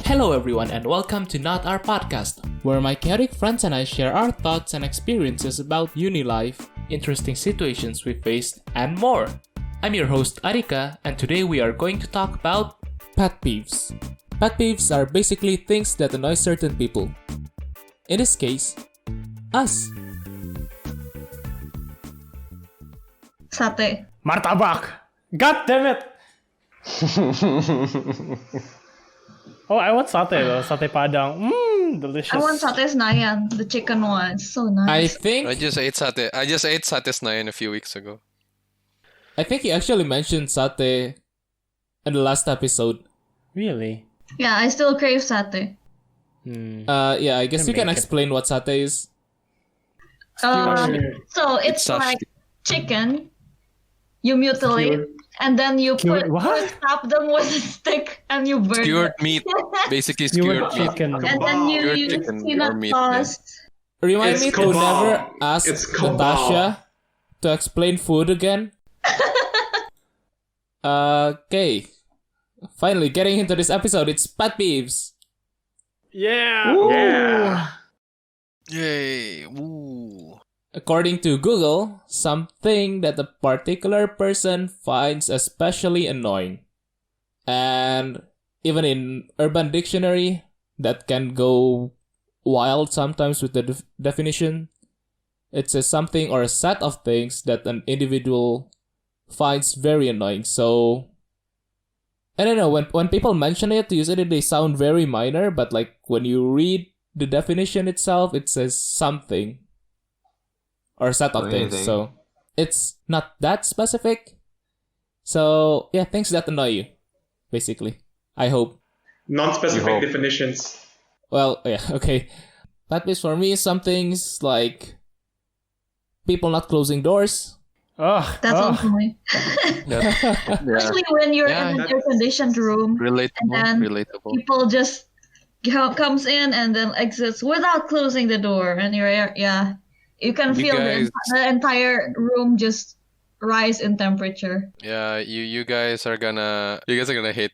Hello everyone and welcome to Not Our Podcast, where my chaotic friends and I share our thoughts and experiences about uni life, interesting situations we faced, and more. I'm your host Arika, and today we are going to talk about pet peeves. Pet peeves are basically things that annoy certain people. In this case, us. Sate. Martabak! God damn it! Oh, I want satay though. Satay padang. Delicious. I want sate Senayan, the chicken one. It's so nice. I just ate satay. I just ate satay Senayan a few weeks ago. think you actually mentioned satay in the last episode. Really? Yeah, I still crave sate. Yeah, I guess you can explain what satay is. So it's like chicken. You mutilate, and then you stop them with a stick, and you burn Skewered it. meat. Basically skewered meat. Chicken. And then you use peanut sauce. Remind me to never ask Natasha to explain food again. Okay. Finally, getting into this episode, it's Pet Peeves. Yeah! Ooh. Yeah! Yay! Woo! According to Google, something that a particular person finds especially annoying. And even in Urban Dictionary, that can go wild sometimes with the definition. It says something or a set of things that an individual finds very annoying. So, I don't know, when people mention it, usually they sound very minor, but like when you read the definition itself, it says something. Or a set of things, so it's not that specific. So, yeah, things that annoy you, basically. I hope. Non-specific definitions. Well, yeah, okay. Pet peeves for me is some things like people not closing doors. Oh, That's annoying. Especially when you're in an air-conditioned room. Relatable. And then people just comes in and then exits without closing the door. And you can feel the entire room just rise in temperature. Yeah, you guys are gonna hate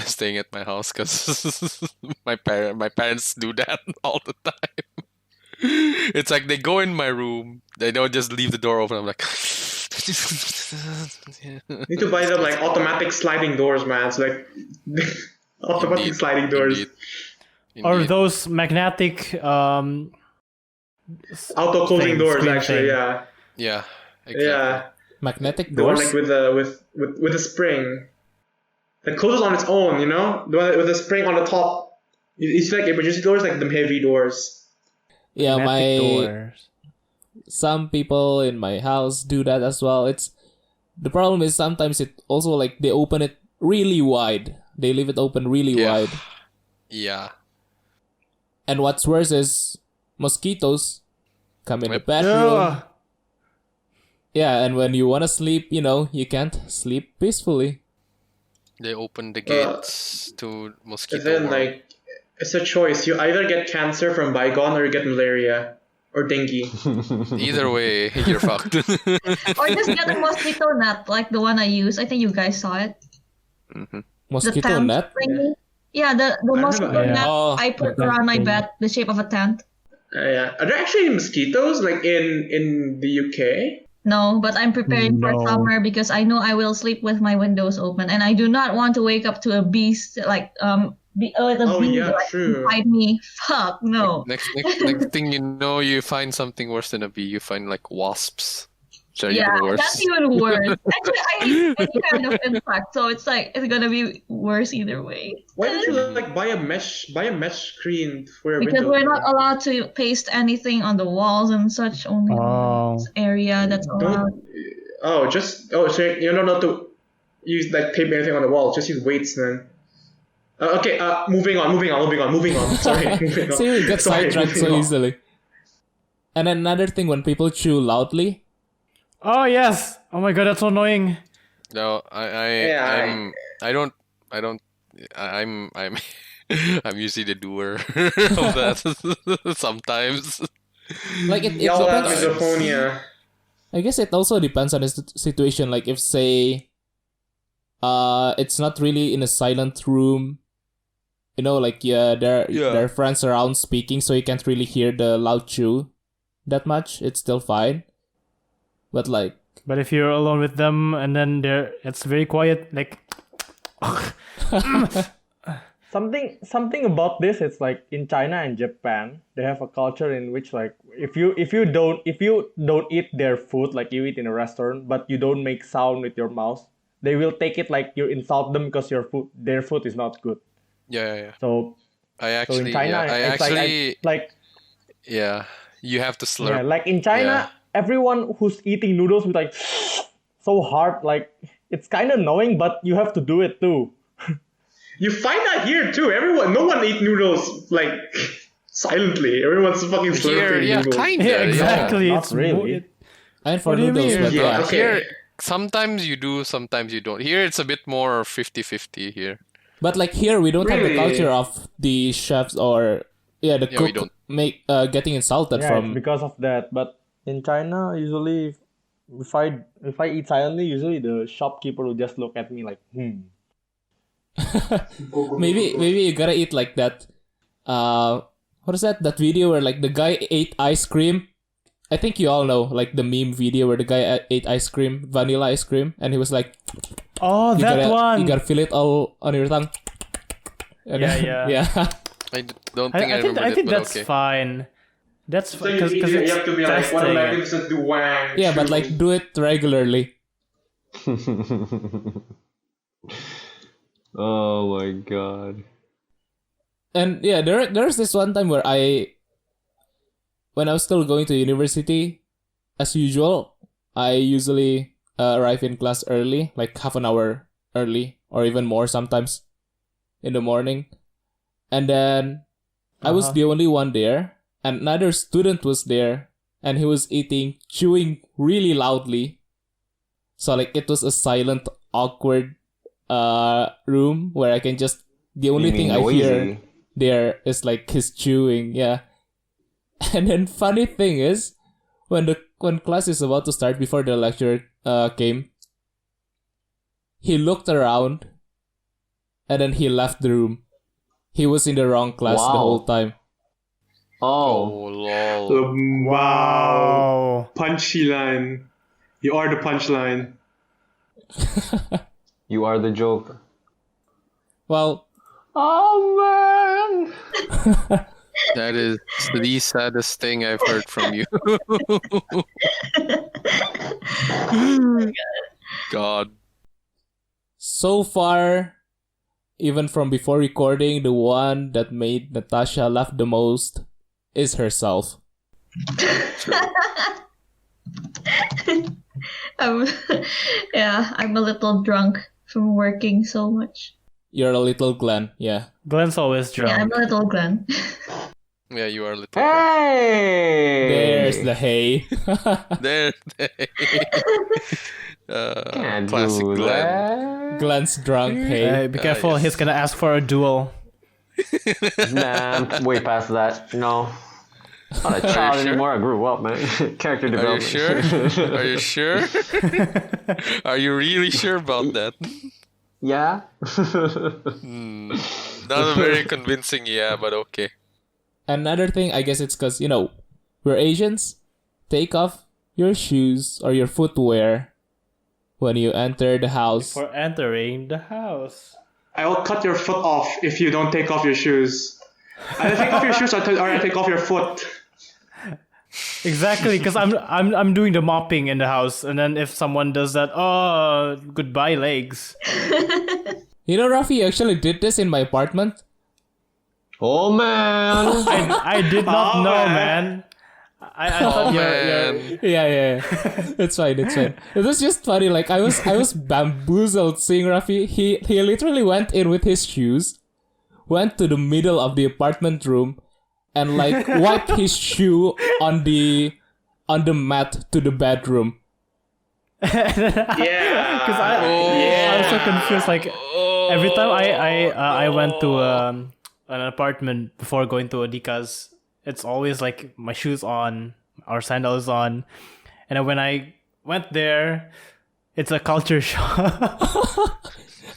staying at my house because my parents do that all the time. It's like they go in my room, they don't just leave the door open. I'm like, Need to buy them like automatic sliding doors, man. It's like automatic sliding doors. Indeed. or those magnetic Auto closing doors, actually. thing. Yeah. Exactly. Yeah. Magnetic The one doors? like with a spring that closes on its own. You know, the one with the spring on the top. It's like emergency doors, like the heavy doors. Yeah, Magnetic doors. some people in my house do that as well. The problem is sometimes it also like they open it really wide. They leave it open really wide. Yeah. And what's worse is mosquitoes come in the bedroom. Yeah, and when you want to sleep, you can't sleep peacefully. They open the gates to mosquito. And then world. like it's a choice. You either get cancer from bygone or you get malaria or dengue. Either way, you're fucked. Or just get a mosquito net like the one I use. I think you guys saw it. Mm-hmm. Mosquito tent net? thingy. Yeah, the mosquito net Oh, I put around my bed, the shape of a tent. Yeah. Are there actually mosquitoes like in the UK? No, but I'm preparing for summer because I know I will sleep with my windows open, and I do not want to wake up to a beast like bee True. inside me. Fuck no. Next thing you know, you find something worse than a bee. You find like wasps. Which are even worse. That's even worse. Actually, I hate any kind of insect, so it's gonna be worse either way. Why don't you like buy a mesh screen for a Because window? we're not allowed to paste anything on the walls and such. Only in this area that's allowed. So you're not allowed to use like tape anything on the wall. Just use weights then. Okay. Moving on. Sorry. Moving on. See, we get sidetracked so easily. And another thing, when people chew loudly. Oh yes! Oh my god, that's so annoying. No, I'm usually the doer of that sometimes. Like it Yell at depends. misophonia. I guess it also depends on the situation. Like if say, it's not really in a silent room, like there Yeah. are friends around speaking, so you can't really hear the loud chew that much. It's still fine. But like, But if you're alone with them and then it's very quiet, like something about this. It's like in China and Japan, they have a culture in which like if you don't eat their food, like you eat in a restaurant, but you don't make sound with your mouth, they will take it like you insult them because their food is not good. Yeah. So So in China, I it's actually like yeah. You have to slurp. yeah, like in China, everyone who's eating noodles with like so hard, like it's kind of annoying, but you have to do it too. You find that here too. No one eat noodles like silently. Everyone's fucking Here, slurping yeah, noodles. kinda. yeah, exactly. Not It's really. and for What do you noodles, mean? but Yeah, yeah. okay. Here, sometimes you do, sometimes you don't. Here, it's a bit more 50-50 here. But like here, we don't have the Really? culture of the chefs or the Yeah, we cook don't. getting insulted Yeah, from. it's because of that. But in China, usually, if I eat silently, usually the shopkeeper will just look at me like, Maybe you gotta eat like that. What is that? That video where like the guy ate ice cream. I think you all know like the meme video where the guy ate ice cream, vanilla ice cream, and he was like, Oh, you that gotta, one. You gotta feel it all on your tongue. And Yeah. yeah. Don't think I remember I it, think but that's okay. fine. That's So because you it's have to be like, what a testing. magnificent duang. Yeah, but like do it regularly. Oh my god. And yeah, there's this one time where when I was still going to university, as usual, I usually arrive in class early, like half an hour early, or even more sometimes in the morning. And then I was the only one there, and another student was there, and he was chewing really loudly. So like it was a silent, awkward room where I can just, the only You mean thing I hear noisy? there is like his chewing, yeah. And then funny thing is, when class is about to start, before the lecturer came, he looked around, and then he left the room. He was in the wrong class the Wow. whole time. Oh, Oh. lol. Wow. Wow. Punchy line. You are the punchline. You are the joke. Well, Oh man. That is the saddest thing I've heard from you. God. so far, even from before recording, the one that made Natasha laugh the most is herself. I'm, I'm a little drunk from working so much. You're a little Glenn, yeah. Glenn's always Yeah, I'm drunk. a little Glenn. Yeah, you are a little. Hey. There's the hay. There. Can't Classic do Glenn. that. Glenn's drunk hay. Be careful, yes. he's gonna ask for a duel. Nah, I'm way past that. No. Not a child sure? anymore. I grew up, man. Character Are you development. sure? Are you sure? Are you really sure about that? Yeah. Not a very convincing yeah, but okay. Another thing, I guess it's because, we're Asians. Take off your shoes or your footwear when you enter the house. For entering the house. I will cut your foot off if you don't take off your shoes. Either take off your shoes or I take off your foot. Exactly, because I'm doing the mopping in the house, and then if someone does that, oh, goodbye legs. Rafi, you actually did this in my apartment. Oh man. I did not Oh, know, man. man. I thought Man. Yeah. It's fine. It was just funny. Like I was bamboozled seeing Rafi. He literally went in with his shoes, went to the middle of the apartment room, and like wiped his shoe on the mat to the bedroom. Yeah. Because I was so confused. Like every time I went to an apartment before going to Adika's, it's always like my shoes on or sandals on, and then when I went there, It's a culture shock.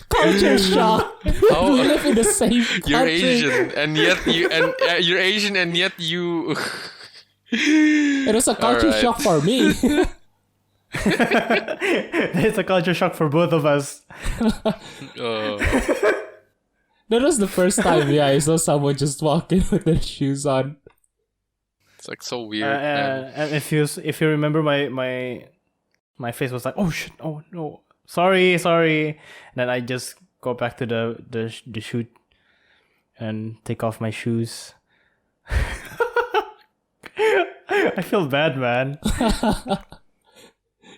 Culture shock. Oh, We live in the same country. you're Asian, and yet you're Asian, and yet you. It was a culture Alright. shock for me. It's a culture shock for both of us. Oh. That was the first time, I saw someone just walking with their shoes on. It's like so weird. Man. And if you remember, my face was like, oh shit, oh no, sorry. And then I just go back to the shoot and take off my shoes. I feel bad, man.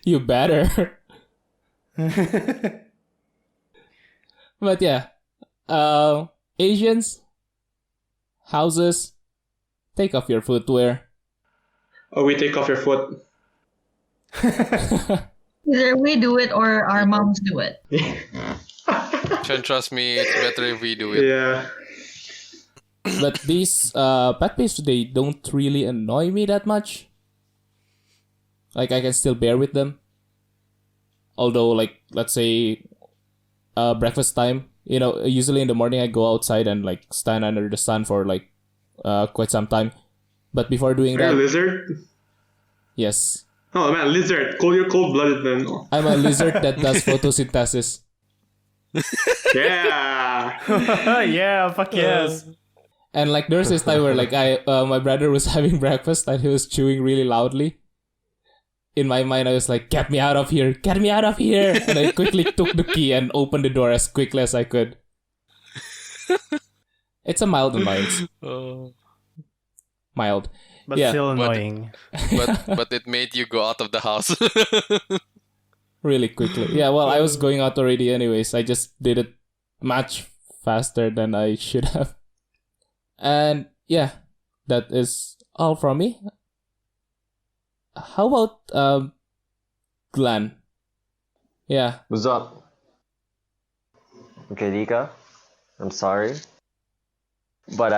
You better. But yeah, Asians, houses, take off your footwear. Oh, we take off your foot. Either we do it or our moms do it. Trust me, it's better if we do it. Yeah. But these pet peeves, they don't really annoy me that much. Like, I can still bear with them. Although, like, let's say breakfast time, usually in the morning I go outside and like stand under the sun for like quite some time. But before doing Are you a that, lizard? yes, Oh man, lizard. You're cold-blooded then. I'm a lizard that does photosynthesis. Yeah. Yeah, fuck yes. And like there was this time where like my brother was having breakfast and he was chewing really loudly. In my mind, I was like, "Get me out of here! Get me out of here!" And I quickly took the key and opened the door as quickly as I could. It's a mild annoyance. Oh. Mild. But Yeah. still annoying. But it made you go out of the house. Really quickly. Yeah, well, I was going out already anyways. I just did it much faster than I should have. And yeah, that is all from me. How about Glenn? Yeah. What's up? Okay, Dika. I'm sorry, but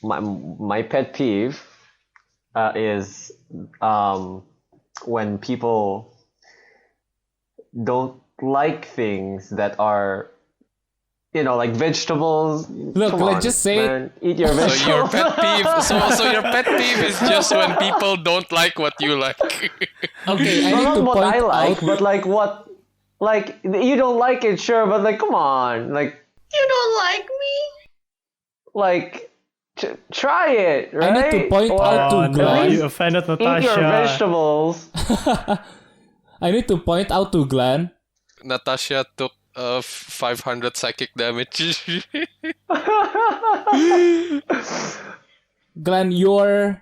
my pet peeve is when people don't like things that are, like vegetables. Look, Come let's on, just say man. Eat your So vegetables. your pet peeve. So your pet peeve is just when people don't like what you like. Okay, I No, need not to what point I like, out. but like what, like you don't like it, sure, but like come on, like You don't like me? try it, right? I need to point out to Oh no, Glenn. you offended Eat your Natasha. vegetables. I need to point out to Glenn. Natasha took 500 psychic damage. Glenn, your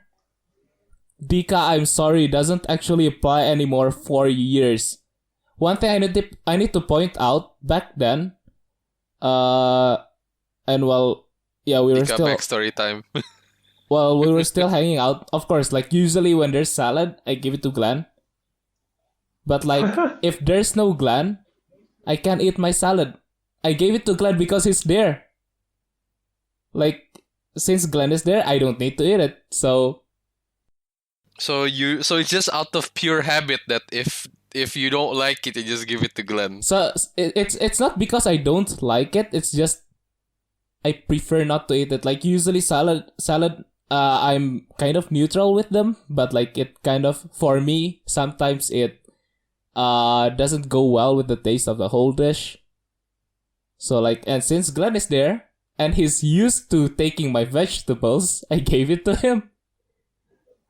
Dika, I'm sorry, doesn't actually apply anymore for years. One thing I need to point out back then, and well, yeah, we were Tika still backstory time. we were still hanging out. Of course, like usually when there's salad, I give it to Glenn. But like if there's no Glenn, I can't eat my salad. I gave it to Glenn because he's there. Like since Glenn is there, I don't need to eat it. So So it's just out of pure habit that if you don't like it, you just give it to Glenn. So it's not because I don't like it. It's just I prefer not to eat it. Like usually salad. I'm kind of neutral with them, but like it kind of for me sometimes it doesn't go well with the taste of the whole dish. So like, and since Glenn is there and he's used to taking my vegetables, I gave it to him.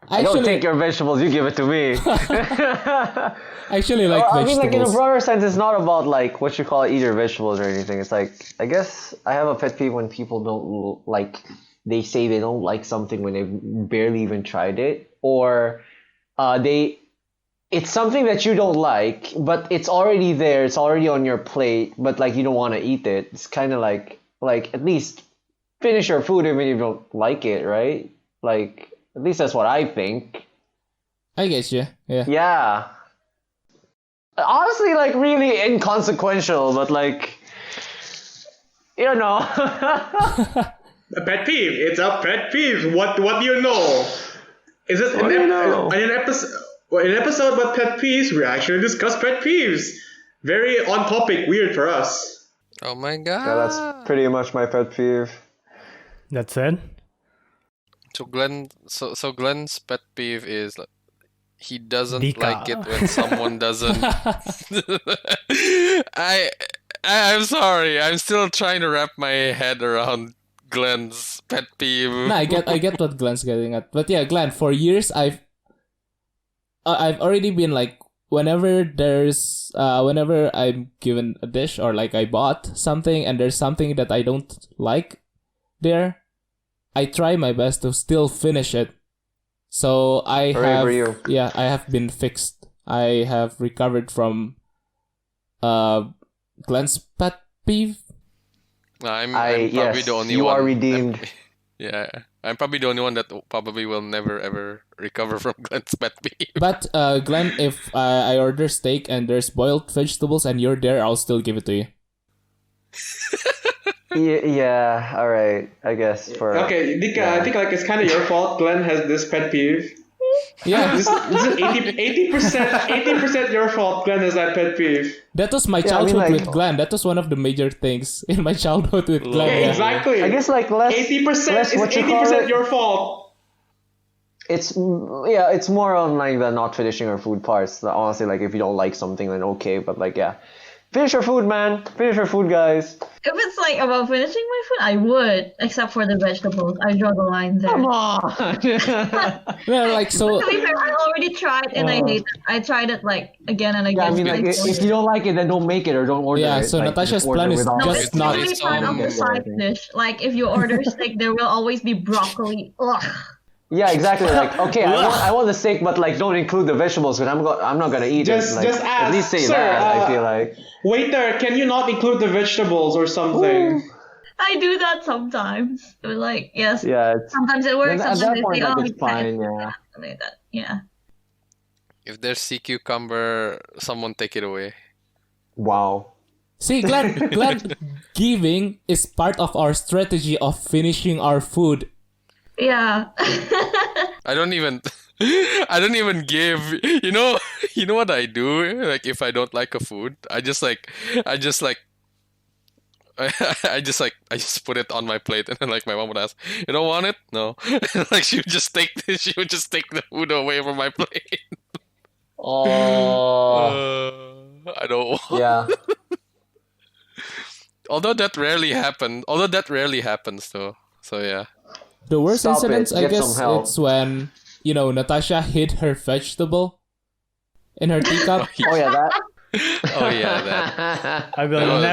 I don't take your vegetables, you give it to me. I actually like I mean, vegetables. like in a broader sense, it's not about like what you call eat your vegetables or anything. It's like, I guess I have a pet peeve when people don't like, they say they don't like something when they've barely even tried it, or it's something that you don't like, but it's already there, it's already on your plate, but like you don't want to eat it. It's kind of like at least finish your food even if you don't like it, right? Like, at least that's what I think. I guess, yeah. Yeah. Honestly, like really inconsequential, but like, you know. A pet peeve. It's a pet peeve. What do you know? Is this What do you know? in an episode? Well, in an episode about pet peeves, we actually discussed pet peeves. Very on topic, weird for us. Oh my god. Yeah, that's pretty much my pet peeve. That's it. So Glenn's pet peeve is like, he doesn't Dika. like it when someone doesn't. I'm sorry. I'm still trying to wrap my head around Glenn's pet peeve. No, I get what Glenn's getting at. But yeah, Glenn, for years I've already been like, whenever I'm given a dish or like I bought something and there's something that I don't like there, I try my best to still finish it. So I have been fixed. I have recovered from Glenn's pet peeve. I'm probably the only one. You are redeemed. Yeah, I'm probably the only one that probably will never ever recover from Glenn's pet peeve. But Glenn, if I order steak and there's boiled vegetables and you're there, I'll still give it to you. Yeah, all right. I guess for Okay, Dika, I think like it's kind of your fault. Glenn has this pet peeve. Yeah, This is 80% your fault. Glenn has that pet peeve. that was my I mean, childhood like- with Glenn. That was one of the major things in my childhood with Glenn. Yeah, Yeah. exactly. I guess like less 80% less is what you call 80% it. your fault. It's more on like the not finishing our food parts. Honestly, like if you don't like something, then okay. But like finish your food, man. Finish your food, guys. If it's like about finishing my food, I would, except for the vegetables. I draw the line there. Come on. Yeah, like so. To be fair, I already tried and I hate it. I tried it like again and again. Yeah, I mean, like if you don't like it, then don't make it or don't order Yeah, it. so Like, Natasha's just order plan is without No, just it. it's not- usually part of the It's side dish. Like if you order steak, there will always be broccoli. Ugh. Yeah, exactly. Like, okay, I want the steak, but like, don't include the vegetables because I'm not gonna eat Just- it. Like, just ask, at least say "Sir, that. I feel like. Waiter, can you not include the vegetables or something? I do that sometimes. It was like yes. Yeah, it's, Sometimes it works. at Sometimes that they point, say, like, "Oh, it's you can't." fine. Yeah. Something like that. Yeah. If there's sea cucumber, someone take it away. Wow. See, Glenn, giving is part of our strategy of finishing our food. Yeah. I don't even give. You know what I do? Like if I don't like a food, I just put it on my plate, and then like my mom would ask, "You don't want it?" No. Like she would just take the food away from my plate. Oh. I don't want. Yeah. Although that rarely happens though. So yeah. The worst Stop incidents, it. I Get guess, some help. it's when Natasha hid her vegetable in her teacup. Oh yeah, that. Oh yeah, that. I will That was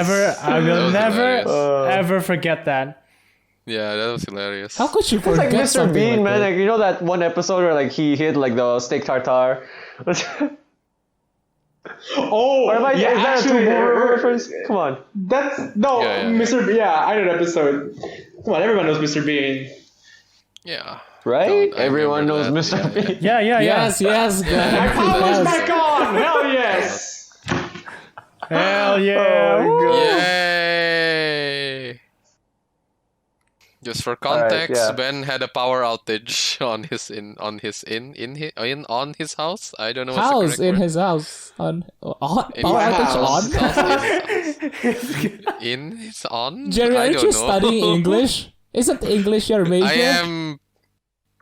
never hilarious. ever forget that. Yeah, that was hilarious. How could you It's like forget Mr. something Bean, like man. that? Like you know that one episode where like he hid like the steak tartare. Oh, Or am I, yeah, is that actually, a two reference? Come on. That's no, Yeah. Mr. Yeah, I know that episode. Come on, everyone knows Mr. Bean. Yeah. Right? I Everyone knows remember Mr. that, Bean. Yeah. Yes, Glenn. Yeah. Power's Yes. back on! Hell yes! Hell yeah. Woo. Yay! Just for context, yeah. Ben had a power outage on his house. I don't know what's House the correct in word. his house. On power In outage his on? In his on? Jerry, I aren't don't you know. studying English? Isn't English your major?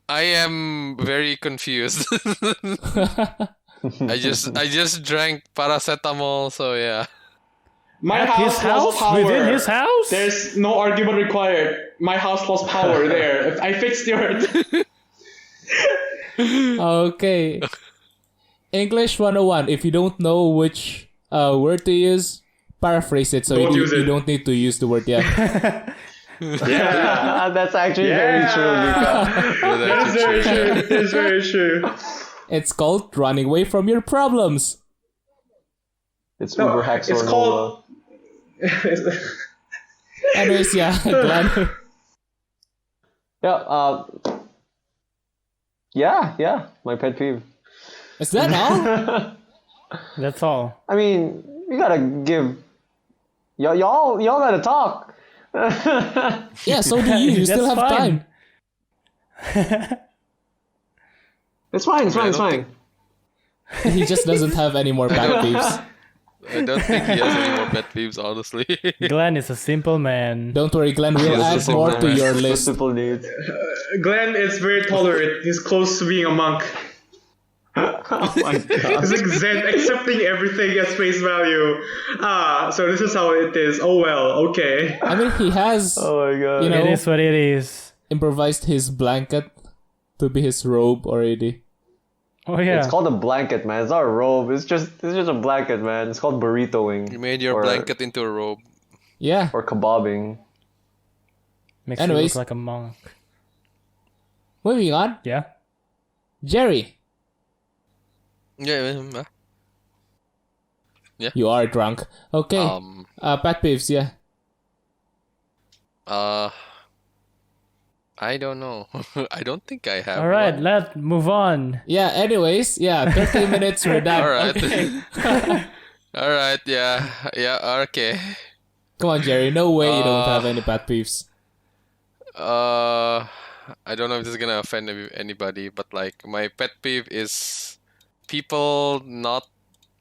I am very confused. I just drank paracetamol, so yeah. My At house his lost house? power. Within his house? There's no argument required. My house lost power there. I fixed yours. Okay. English 101. If you don't know which word to use, paraphrase it so Don't you use it. don't need to use the word. Yeah. Yeah. That's actually very true, Luca. That is very true. That is very true. It's called running away from your problems. It's No, Uber Hex it's or called- Nola. Anyways, yeah. Glenn. Yeah, my pet peeve. Is that all? That's all. I mean, you gotta give. Y'all gotta talk. Yeah, so do you. You still That's have fine. time. It's fine. I don't think- He just doesn't have any more pet peeves. I don't think he has any more pet peeves, honestly. Glenn is a simple man. Don't worry, Glenn. We'll It's add a more simple to man. your It's a list. simple needs. Glenn is very tolerant. He's close to being a monk. Oh my god. He's like Zen, accepting everything at face value. So this is how it is. Oh well, okay. I mean, he has, Oh my god. you know, It is what it is. improvised his blanket to be his robe already. Oh yeah. It's called a blanket, man. It's not a robe. It's just a blanket, man. It's called burritoing. You made your or, blanket into a robe. Yeah. or kebabbing. Makes you Anyways. look like a monk. Moving on. Yeah. Jerry, Yeah. you are drunk. Okay. Pet peeves, yeah. I don't know. I don't think I have. All right, one. let's move on. Yeah, anyways, yeah, 30 minutes, we're done. All right. Okay. All right. Yeah. Yeah. Okay. Come on, Jerry. No way you don't have any pet peeves. I don't know if this is gonna offend anybody, but like my pet peeve is people not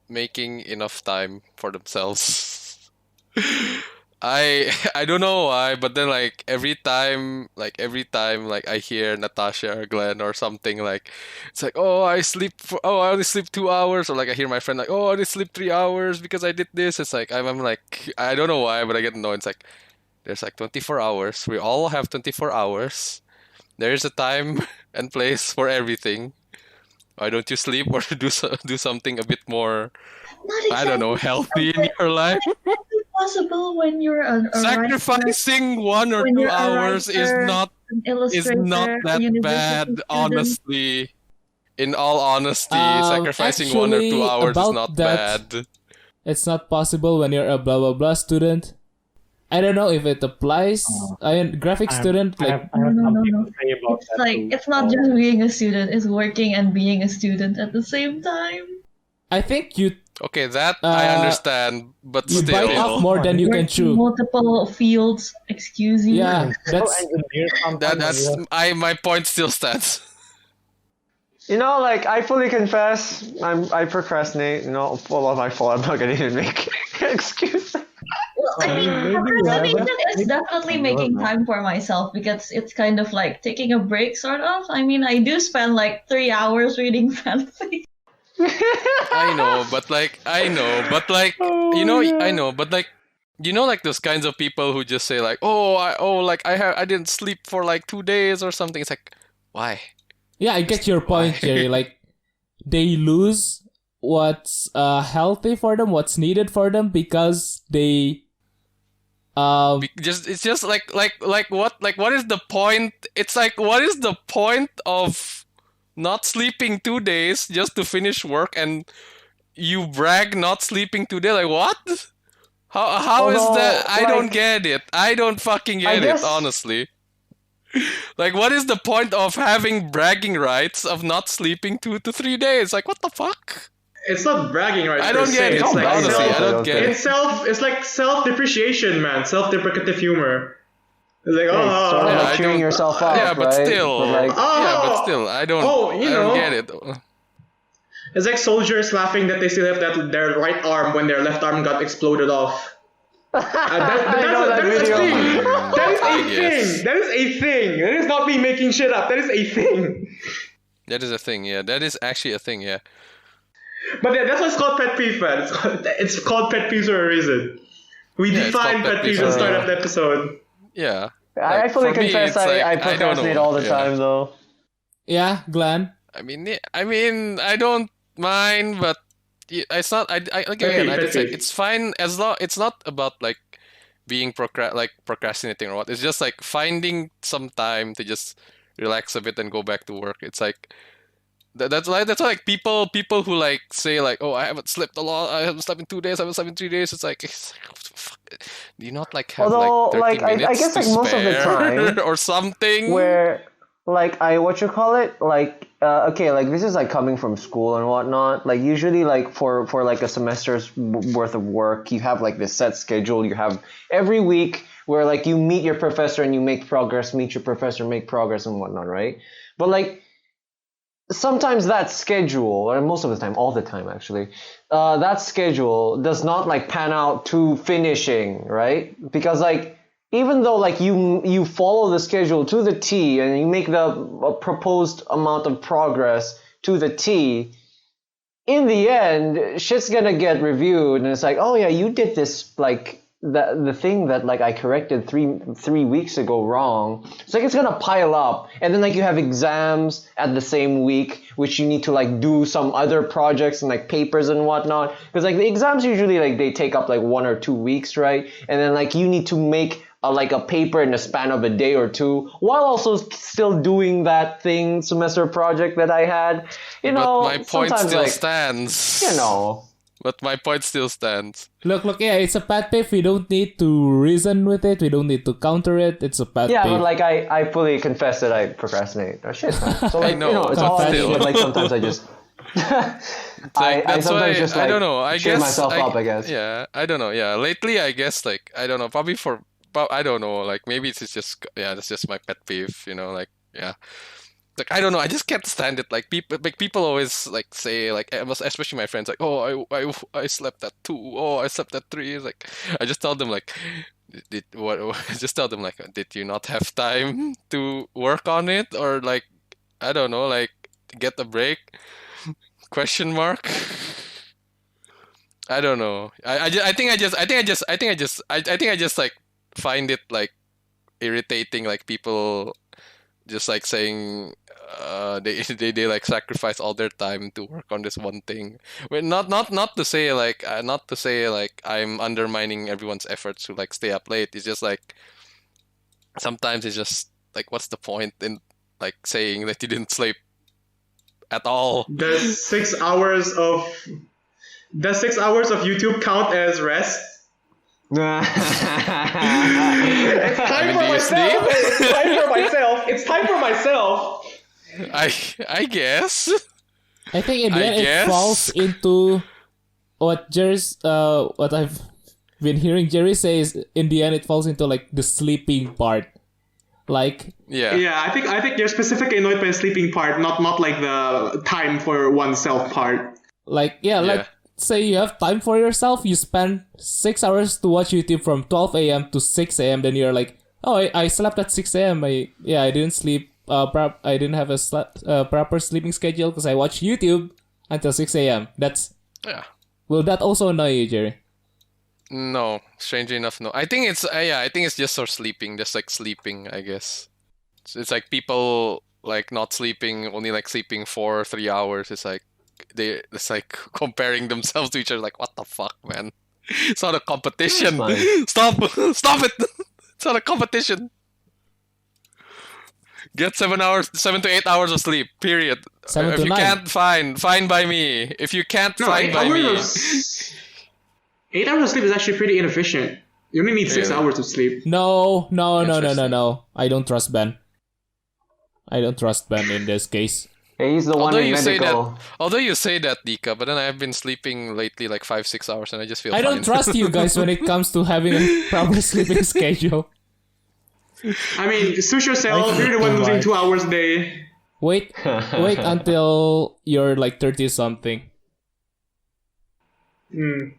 making enough time for themselves. I don't know why, but then like every time like I hear Natasha or Glenn or something, like it's like, I only sleep 2 hours, or like I hear my friend like, oh, I only sleep 3 hours because I did this. It's like I'm like, I don't know why, but I get annoyed. It's like there's like 24 hours. We all have 24 hours. There is a time and place for everything. Why don't you sleep or do something a bit more, I don't know, healthy in your life? That's possible when you're a Sacrificing 1 or when 2 you're a hours is writer, not an illustrator, that a university bad, student. honestly. In all honesty, sacrificing 1 or 2 actually, hours is about not that- bad. It's not possible when you're a blah blah blah student. I don't know if it applies. Graphic student, I like have something No. to say about It's that like too. it's not just being a student; it's working and being a student at the same time. I think you Okay, that I understand, but you still. bite off more than you can Work in chew. multiple fields. Excuse you. Yeah, that's Engineer sometimes That's you have- my point still stands. You know, like I fully confess, I procrastinate. You know, all of my fault. I'm not gonna even make excuses. Well, I mean, maybe you procrastination haven't- is definitely making time for myself because it's kind of like taking a break, sort of. I mean, I do spend like 3 hours reading fanfic. I know, but like, I know, but like, like those kinds of people who just say like, I didn't sleep for like 2 days or something. It's like, why? yeah. I get your point, Jerry. Like they lose what's healthy for them, what's needed for them because they It's just like what is the point? It's like, what is the point of not sleeping 2 days just to finish work, and you brag not sleeping 2 days? Like what? How is Although, that? I don't like, get it. I don't fucking get guess- it, honestly. Like, what is the point of having bragging rights of not sleeping 2 to 3 days? Like, what the fuck? It's not bragging right. I don't get it. It's like Honestly, I don't get it. It's like self-depreciation, man. Self-deprecative humor. It's like, It's sort of Yeah, like I cheering don't- yourself up, yeah, but right? still. But like, I don't. Oh, you I don't know. get it. it's like soldiers laughing that they still have their right arm when their left arm got exploded off. I know that that is a video. thing. That is I a guess. thing. That is a thing. That is not me making shit up. That is a thing. That is a thing. Yeah, that is actually a thing. Yeah. But yeah, that's why it's called pet peeve, man. It's called pet peeves for a reason. We Yeah, it's defined called pet pet peeves peeves. at the start of the episode. Yeah. I Like, fully for me, confess it's I like, I don't procrastinate know. all the Yeah. time though. yeah, Glenn. I mean, I don't mind, but it's not. Again, I Pet just say peeve. it's fine as long. It's not about like being procrastinating or what. It's just like finding some time to just relax a bit and go back to work. It's like that's why like people who like say like, oh, I haven't slept a lot. I haven't slept in 2 days. I haven't slept in 3 days. It's like, fuck. Do you not like have Although, like 30 like, I minutes guess, to like, most of the spare time, or something? Where like okay, like this is like coming from school and whatnot. Like usually like for like a semester's worth of work, you have like this set schedule. You have every week where like you meet your professor and you make progress, meet your professor, make progress and whatnot, right? But like sometimes that schedule, or most of the time, all the time actually, that schedule does not like pan out to finishing, right? Because like even though like you follow the schedule to the T and you make the proposed amount of progress to the T, in the end, shit's gonna get reviewed, and it's like, oh yeah, you did this like the thing that like I corrected three weeks ago wrong. It's like it's gonna pile up, and then like you have exams at the same week, which you need to like do some other projects and like papers and whatnot. Because like the exams usually like they take up like 1 or 2 weeks, right? And then like you need to make like a paper in the span of a day or two, while also still doing that semester project that I had. You know, but my point still like, stands. You know. But my point still stands. Look, yeah, it's a pet peeve. We don't need to reason with it. We don't need to counter it. It's a pet peeve. Yeah, but like I fully confess that I procrastinate. Oh shit, man. So like, I know, you know, it's all I still. do, but like sometimes I just I sometimes just like I don't know. I cheer guess myself up, I guess. Yeah, I don't know. Yeah, lately I guess like I don't know. Probably I don't know. Like maybe it's just that's just my pet peeve. You know, like yeah. Like I don't know, I just can't stand it. Like people always like say like, especially my friends, like, oh, I slept at 2, oh, I slept at 3. It's like I just tell them like, just tell them like, did you not have time to work on it, or like, I don't know, like get a break? Question mark. I don't know. I think I just like find it like irritating, like people just like saying they like sacrifice all their time to work on this one thing. Well, not to say like I'm undermining everyone's efforts to like stay up late. It's just like sometimes it's just like, what's the point in like saying that you didn't sleep at all? Does 6 hours of YouTube count as rest? It's time for myself. It's time for myself. I guess. I think in the end it falls into what what I've been hearing Jerry say is, in the end it falls into like the sleeping part. Like I think you're specifically annoyed by the sleeping part, not like the time for oneself part. Like like say you have time for yourself, you spend 6 hours to watch YouTube from 12 a.m. to 6 a.m. Then you're like, oh, I slept at 6 a.m. I didn't sleep. I didn't have a proper sleeping schedule because I watched YouTube until 6 a.m. That's Will that also annoy you, Jerry? No, strangely enough, no. I think it's I think it's just for sleeping, just like sleeping, I guess. It's like people like not sleeping, only like sleeping 4 or 3 hours. It's like it's like comparing themselves to each other. Like, what the fuck, man? It's not a competition. Stop it! It's not a competition. Get 7 to 8 hours of sleep. Period. 7 if to you 9. can't, fine by me. If you can't, fine by me. 8 hours of sleep is actually pretty inefficient. You only need 6 hours of sleep. No. I don't trust Ben. I don't trust Ben in this case. Hey, he's the one in medical. Although you say that, Dika, but then I've been sleeping lately like 5-6 hours and I just feel fine. I don't trust you guys when it comes to having a proper sleeping schedule. I mean, suit yourself. You're the one losing 2 hours a day. Wait until you're like 30-something. And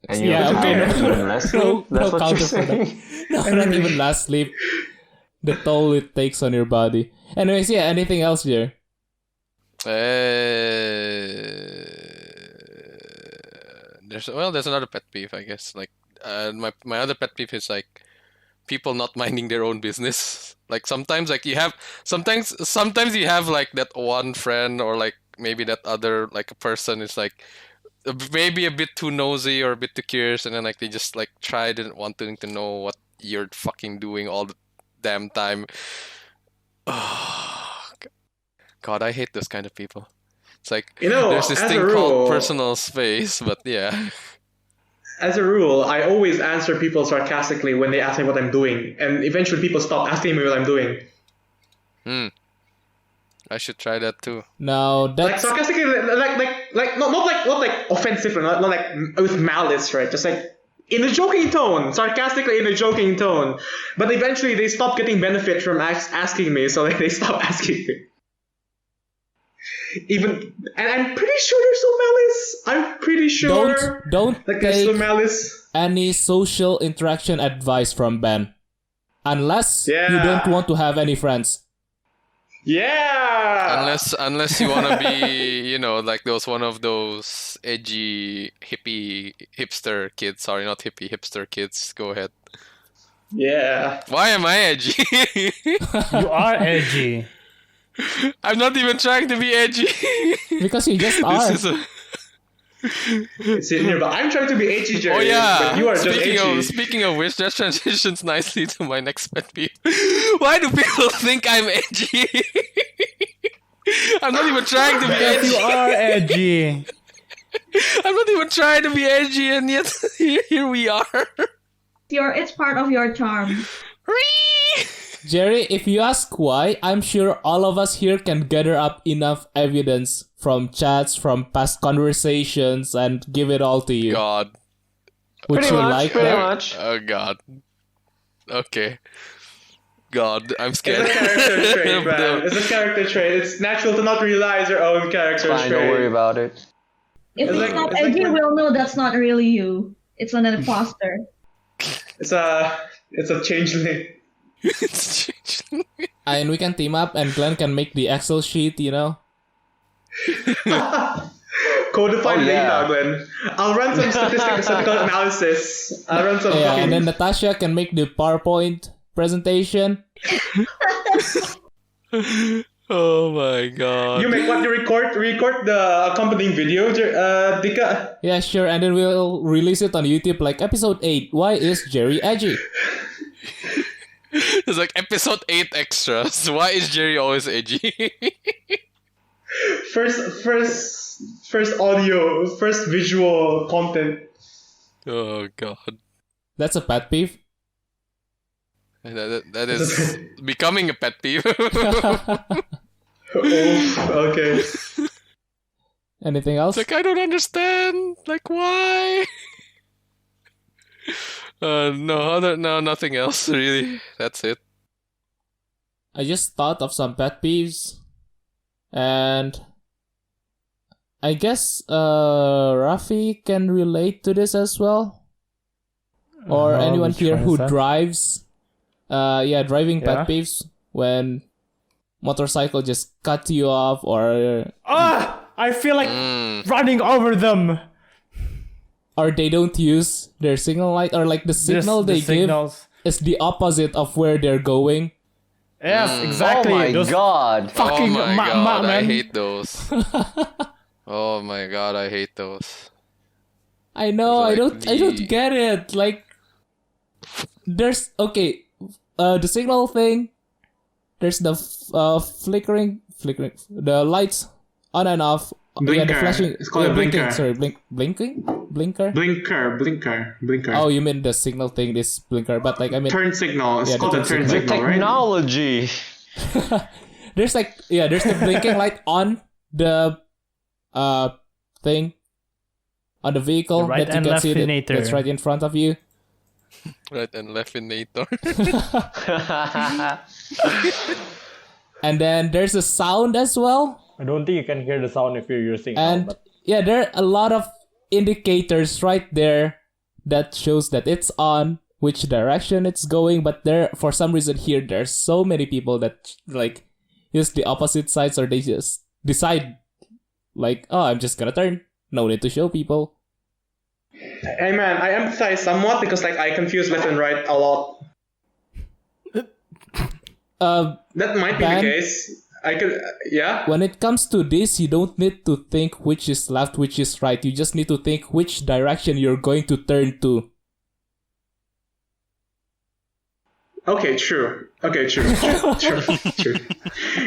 you're even less sleep? That's what you're saying? No, not even less sleep. The toll it takes on your body. Anyways, anything else here? There's another pet peeve, I guess. Like my other pet peeve is like people not minding their own business. Like sometimes like you have like that one friend, or like maybe that other like a person is like maybe a bit too nosy or a bit too curious, and then like they just like didn't want to know what you're fucking doing all the damn time. Oh, God, I hate those kind of people. It's like, there's this thing called personal space, but yeah. As a rule, I always answer people sarcastically when they ask me what I'm doing, and eventually people stop asking me what I'm doing. I should try that too. No, that's like sarcastically, like not like offensive, not like with malice, right? Just like in a joking tone, sarcastically in a joking tone. But eventually they stop getting benefit from asking me, so like they stop asking me. Even, and I'm pretty sure there's no malice. I'm pretty sure. Don't like there's take no malice. any social interaction advice from Ben, unless you don't want to have any friends. Yeah. Unless you wanna be, like one of those edgy hipster kids. Sorry, not hippie, hipster kids. Go ahead. Yeah. Why am I edgy? You are edgy. I'm not even trying to be edgy. Because you just are. This is Sit here, but I'm trying to be edgy, Jerry. Oh yeah. But you are just edgy. Speaking of which, that transitions nicely to my next pet peeve. Why do people think I'm edgy? I'm not even trying to be edgy. You are edgy. I'm not even trying to be edgy, and yet here we are. It's part of your charm. Jerry, if you ask why, I'm sure all of us here can gather up enough evidence from chats, from past conversations, and give it all to you. God. Would Pretty you much, like pretty that? much. Oh God. Okay. God, I'm scared. It's a character trait, man. It's a character trait. It's natural to not realize your own character Fine, trait. don't worry about it. If It's it's like- not it's like edgy, when- we'll know that's not really you. It's an imposter. It's a changeling. It's changing. And we can team up, and Glenn can make the Excel sheet, Codified Oh, yeah. data, Glenn. I'll run some statistical analysis. I'll run some Yeah, fucking... and then Natasha can make the PowerPoint presentation. Oh my God. You make what? You record the accompanying video, Dika? Yeah, sure, and then we'll release it on YouTube like episode 8. Why is Jerry edgy? It's like episode 8 extras. Why is Jerry always edgy? First audio, first visual content. Oh God. That's a pet peeve. That is becoming a pet peeve. Oh, okay. Anything else? It's like, I don't understand. Like, why? No, nothing else really. That's it. I just thought of some pet peeves, and I guess Rafi can relate to this as well, or anyone which here one who is that? drives. Driving Yeah. pet peeves when motorcycle just cut you off, or I feel like Mm. running over them. they don't use their signal light, or like the signal The they give signals. is the opposite of where they're going. Yes, exactly. Oh my Those God. fucking Oh my God, I man. hate those. Oh my God, I hate those. I know, Like I don't get it. Like, there's the signal thing. There's the flickering, the lights on and off. Yeah, the Blinker. flashing. It's called a blinking. blinker. Sorry, blinker. Blinker. Oh, you mean the signal thing? This blinker, but like I mean, Turn signal. It's Yeah, called the a turn turn signal. signal, right? Technology. there's the blinking light on the thing on the vehicle The right that you and can see left-inator. that's right in front of you. Right and left in Nator. And then there's a sound as well. I don't think you can hear the sound if you're using And but yeah, there are a lot of indicators right there that shows that it's on, which direction it's going. But there, for some reason here, there's so many people that like use the opposite sides, or they just decide like, oh, I'm just gonna turn. No need to show people. Hey man, I empathize somewhat because like I confuse left and right a lot. That might be Ben? the case. I could, yeah. When it comes to this, you don't need to think which is left, which is right. You just need to think which direction you're going to turn to. Okay, true. True.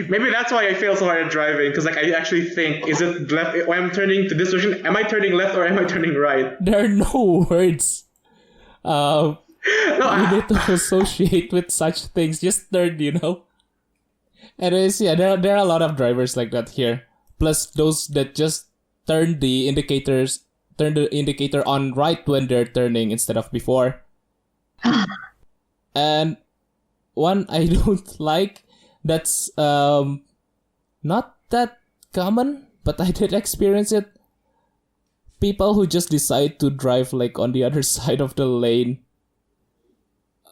Maybe that's why I fail so hard at driving, because like I actually think, is it left? When I'm turning to this direction, am I turning left or am I turning right? There are no words. No, You need to associate with such things. Just turn, Anyways, yeah, there are a lot of drivers like that here. Plus those that just turn the indicator on right when they're turning instead of before. And one I don't like, that's not that common, but I did experience it. People who just decide to drive like on the other side of the lane.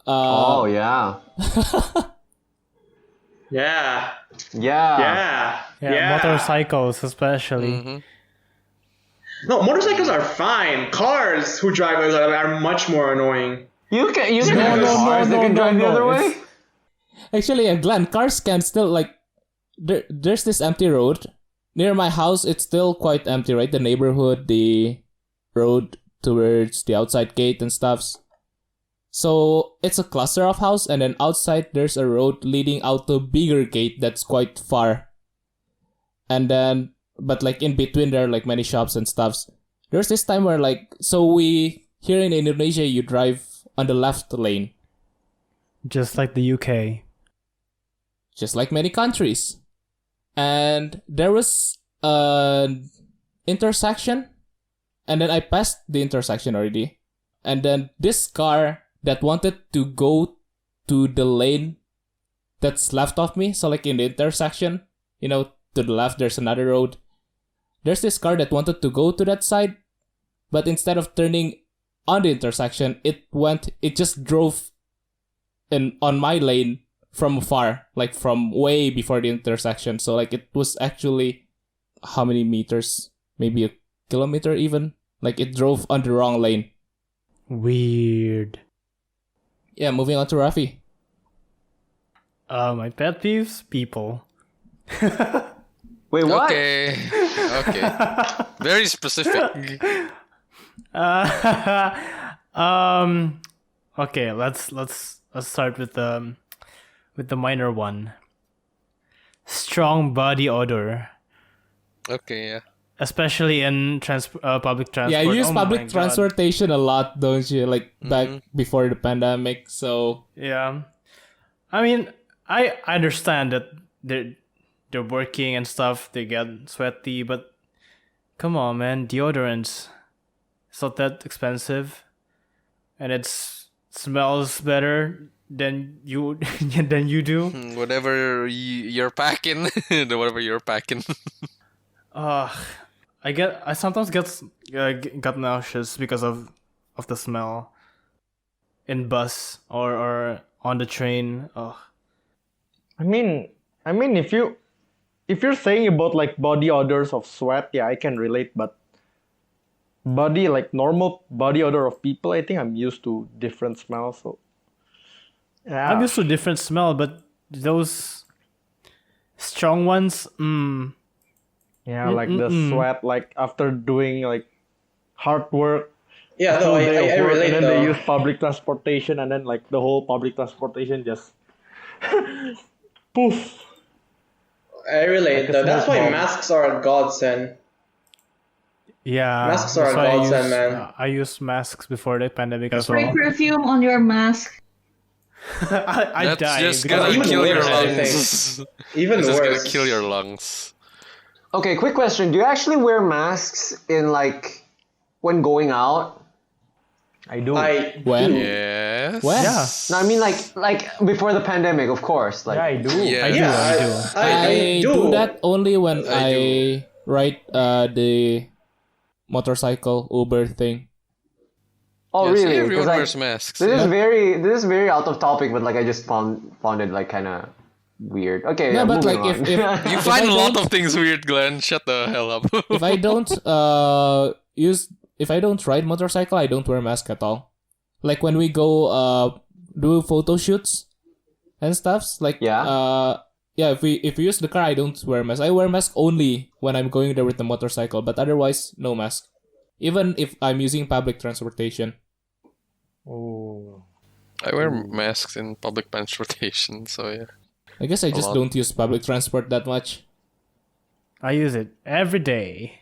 Oh yeah. Yeah. Yeah. Yeah. Motorcycles especially. Mhm. No, motorcycles are fine. Cars who drive are much more annoying. You can have no, cars that no, can no, drive the no, other way. it's- Actually, Glenn, cars can still like. There's this empty road near my house. It's still quite empty, right? The neighborhood, the road towards the outside gate and stuffs. So it's a cluster of house, and then outside there's a road leading out to a bigger gate that's quite far. And then, but like in between there are like many shops and stuffs. There's this time where like, so we here in Indonesia you drive on the left lane, Just like the UK. just like many countries. And there was an intersection, and then I passed the intersection already. And then this car that wanted to go to the lane that's left of me, so like in the intersection, to the left there's another road. There's this car that wanted to go to that side, but instead of turning on the intersection, it just drove on my lane from afar, like from way before the intersection. So like it was actually how many meters? Maybe a kilometer even. Like it drove on the wrong lane. Weird. Yeah, moving on to Rafi. My pet peeves, people. Wait, what? Okay. Very specific. Okay, let's start with the minor one. Strong body odor, Okay, yeah. especially in public transport. Yeah, you use Oh my public God. transportation a lot, don't you? Like back before the pandemic. So Yeah, I mean, I understand that they're working and stuff. They get sweaty, but come on, man, deodorants. It's not that expensive, and it smells better than you do. Whatever you're packing, whatever you're packing. I sometimes got nauseous because of the smell in bus or on the train. I mean, if you're saying about like body odors of sweat, yeah, I can relate. But normal body odor of people, I think I'm used to different smells. So yeah, I'm used to different smell, but those strong ones, yeah, like the sweat, like after doing like hard work. Yeah, no, full I day of work, relate and then though. they use public transportation, and then like the whole public transportation just poof. I relate Like a though. That's smoke why bomb. masks are a godsend. yeah. Masks are that's a why godsend, man. I used masks before the pandemic as Spray well. perfume on your mask. I That's died. just because gonna even kill your worse, I lungs. Even It's just worse. gonna kill your lungs. Okay, quick question. Do you actually wear masks in like when going out? I do. when? Yes. When? Yeah. No, I mean like before the pandemic, of course. Like Yeah, I do. Yeah. I do. Yeah, I do that only when I I ride the motorcycle Uber thing. oh Yeah, see, really? everyone 'Cause, like, wears masks. this is very out of topic, but like I just found it like kind of weird. Okay, No, yeah, but moving like on. You if find I a lot don't- of things weird, Glenn. Shut the hell up. if I don't if I don't ride motorcycle, I don't wear mask at all. Like when we go do photo shoots and stuffs, like Yeah. if we use the car, I don't wear mask. I wear mask only when I'm going there with the motorcycle, but otherwise no mask. Even if I'm using public transportation. Oh. I wear masks in public transportation, so yeah. I guess I just lot. don't use public transport that much. I use it every day.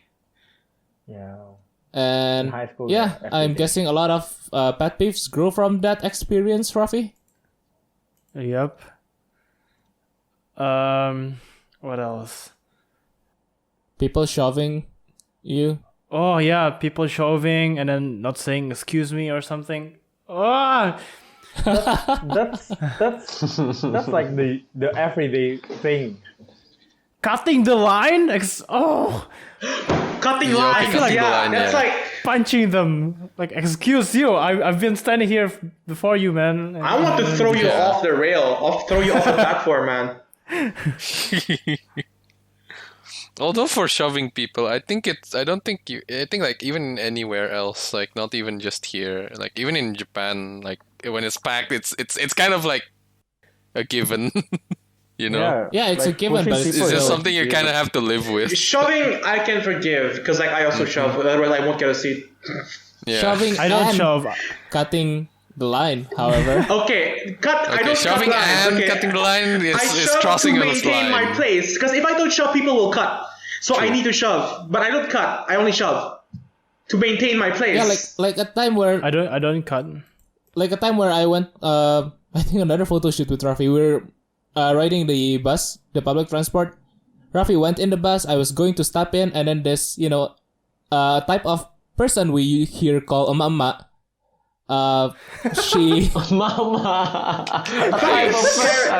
Yeah. And In high school, yeah, every I'm day. guessing a lot of pet peeves grow from that experience, Rafi. Yep. What else? People shoving you. Oh yeah, people shoving and then not saying excuse me or something. Ah, That's like the everyday thing. cutting the line. Cutting Yeah, line. cutting the line, That's yeah. like Punching them. Like, excuse you. I've been standing here before you, man. I want to throw you off the rail, throw you off the platform, man. Although for shoving people, I think like even anywhere else, like not even just here, like even in Japan, like when it's packed, it's kind of like a given, you know? Yeah, it's a given, pushing but it's people It's just is something you kind of have to live with. Shoving, I can forgive because like I also shove, otherwise I won't get a seat. Yeah. Shoving I don't and shove. cutting the line, however. Okay, I Okay, don't shoving cut lines. and Okay. cutting the line I is shove crossing to on a maintain my line. place because if I don't shove, people will cut. So I need to shove, but I don't cut. I only shove to maintain my place. Yeah, like a time where I don't cut. like a time where I went I think another photo shoot with Rafi. We were riding the bus, the public transport. Rafi went in the bus. I was going to step in, and then this type of person we here call a mama. She Mama. I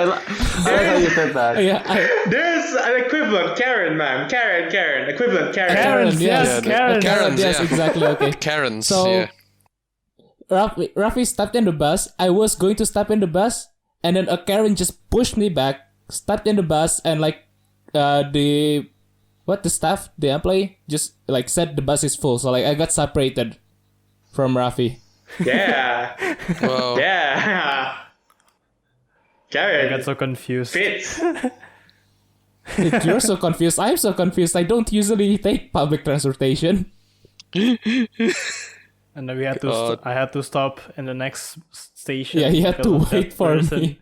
like how you said that. yeah There's an equivalent, Karen, man. Karen. Equivalent, Karen. Karens, yes, Yeah, Karens. Karens, yes, yeah. exactly, okay. Karens, So yeah. Rafi stepped in the bus. I was going to step in the bus, and then a Karen just pushed me back, stepped in the bus, and like the staff, the employee, just like said the bus is full. So like I got separated from Rafi. Yeah. Wow. Yeah. I Karen. got so confused. Fits. You're so confused. I'm so confused. I don't usually take public transportation. And then we had to. I had to stop in the next station. Yeah, you had because to of that wait for person. me.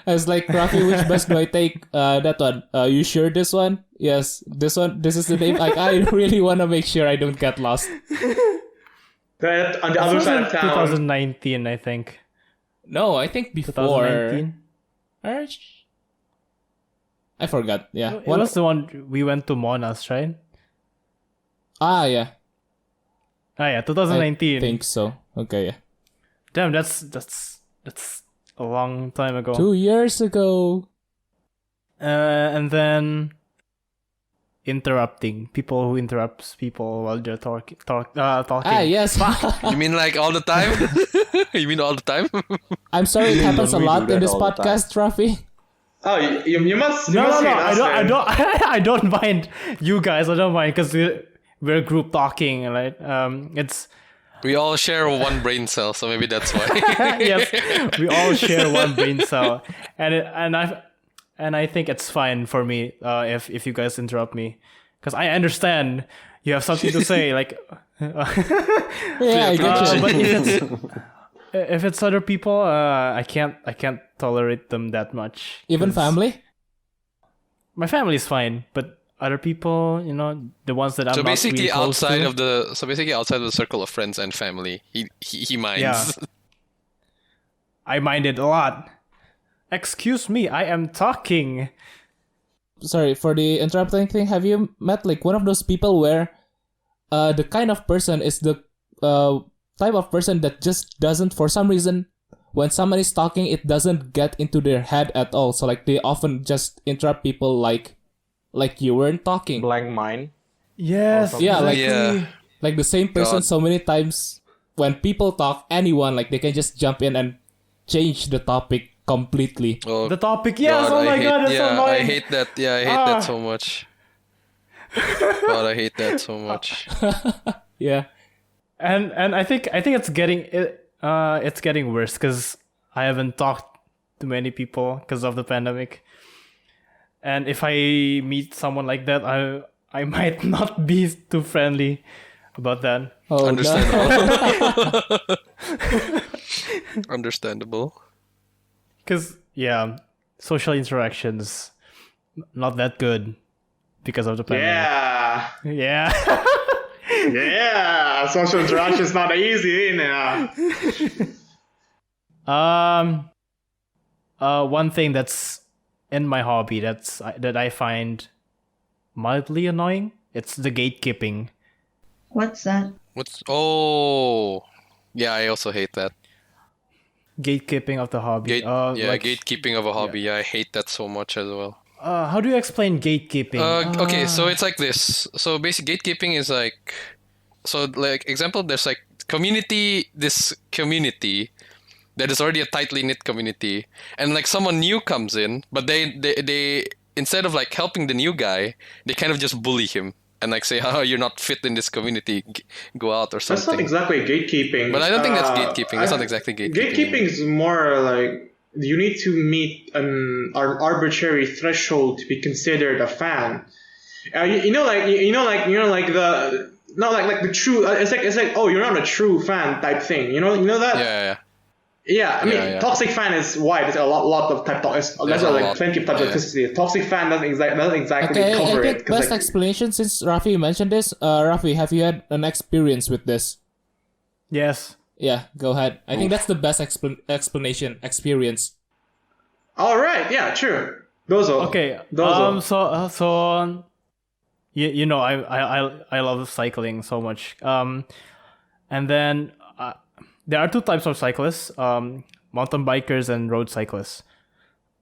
I was like, Rafi, which bus do I take? That one. You sure this one? Yes, this one. This is the name. Like, I really want to make sure I don't get lost. Right on the This other was side in of town. 2019, I think. No, I think before. 2019. I forgot. Yeah. It was the one we went to Monas, right? Yeah. Ah, yeah, 2019. I think so. Okay, yeah. Damn, that's a long time ago. 2 years ago. And then interrupting people who interrupts people while they're talking. Yes. You mean like all the time? You mean all the time? I'm sorry it happens a we do lot in that this all the time? podcast, Rafi. Oh, you must. No, must no, hate I us, don't. I man. don't. I don't mind you guys. I don't mind because we're group talking, right? It's We all share one brain cell, so maybe that's why. yes, we all share one brain cell, and I think it's fine for me if you guys interrupt me, because I understand you have something to say, like. Yeah, I get you. But if it's other people, I can't tolerate them that much. Even 'cause family? My family is fine, but other people, the ones that I'm So not basically, really close outside to, of the circle of friends and family, he minds. Yeah. I mind it a lot. Excuse me, I am talking. Sorry, for the interrupting thing, have you met like one of those people where the kind of person is the type of person that just doesn't, for some reason, when someone is talking, it doesn't get into their head at all. So like they often just interrupt people like you weren't talking. Blank mind. Yes, Yeah, like Yeah. like the same person God. so many times. When people talk, anyone, like they can just jump in and change the topic completely. Oh, the topic. Yes, God, oh my god, that's so I annoying. hate that. Yeah, I hate that so much. God, I hate that so much. Yeah. And I think it's getting worse because I haven't talked to many people because of the pandemic. And if I meet someone like that, I might not be too friendly about that. Oh, Understandable. Understandable. Because social interactions not that good because of the pandemic. Yeah. Yeah. Yeah. Social interaction's not easy now. One thing that's in my hobby that I find mildly annoying, it's the gatekeeping. What's that? Yeah, I also hate that. Gatekeeping of the hobby. Gatekeeping of a hobby. Yeah, I hate that so much as well. How do you explain gatekeeping? Okay, so it's like this. So basic gatekeeping is like, so like example, there's like this community that is already a tightly knit community, and like someone new comes in, but they instead of like helping the new guy, they kind of just bully him and like say, "Oh, you're not fit in this community, go out," or something. That's not exactly gatekeeping. But I don't think that's gatekeeping. That's not exactly gatekeeping. Gatekeeping is more like you need to meet an arbitrary threshold to be considered a fan. Like the not like the true. It's like oh, you're not a true fan type thing. You know that. Yeah. Yeah, I mean, toxic fan is wide. There's a lot of type. There's like plenty of types of toxicity. Toxic fan doesn't exactly cover it. Best explanation, since Rafi mentioned this. Rafi, have you had an experience with this? Yes. Yeah, go ahead. I think that's the best explanation. Experience. All right. Yeah. True. Dozo. Okay. Dozo. So you know I love cycling so much. And then. There are two types of cyclists, mountain bikers and road cyclists.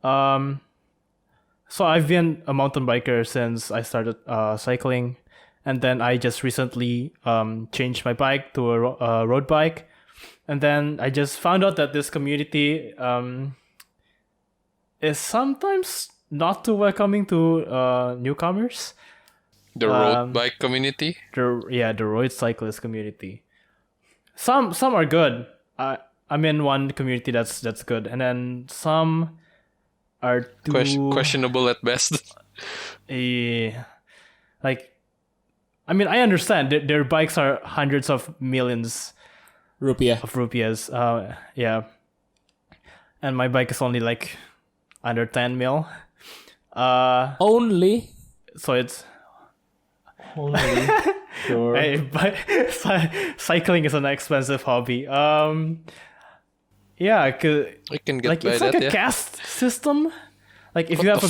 So I've been a mountain biker since I started cycling, and then I just recently changed my bike to a road bike, and then I just found out that this community is sometimes not too welcoming to newcomers. The road bike community? The road cyclist community. Some are good. I'm in one community that's good, and then some are too questionable at best. Like, I mean, I understand their bikes are hundreds of millions of rupias. Yeah, and my bike is only like under 10 mil. Only. So it's only. Sure. But cycling is an expensive hobby. Yeah, it can get like it's by like that, a caste system. Like if you have a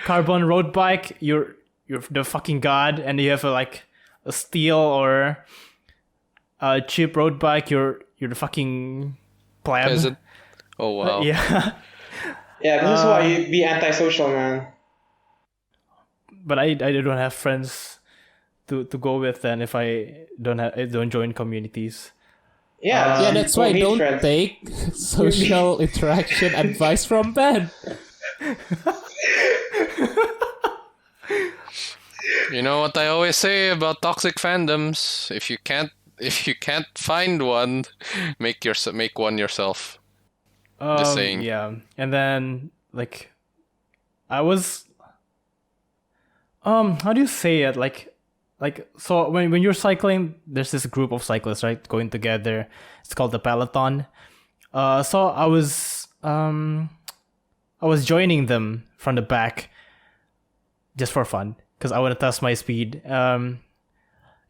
carbon road bike, you're the fucking god, and you have a steel or a cheap road bike, you're the fucking pleb. Peasant. Oh wow. Yeah. Yeah, this is why you be antisocial, man. But I don't have friends to go with then if I don't join communities. Yeah, that's why don't take social interaction advice from Ben. You know what I always say about toxic fandoms? If you can't find one, make one yourself. Just saying. Yeah, and then like I was how do you say it? Like so when you're cycling, there's this group of cyclists, right, going together. It's called the peloton. So I was joining them from the back just for fun because I want to test my speed. And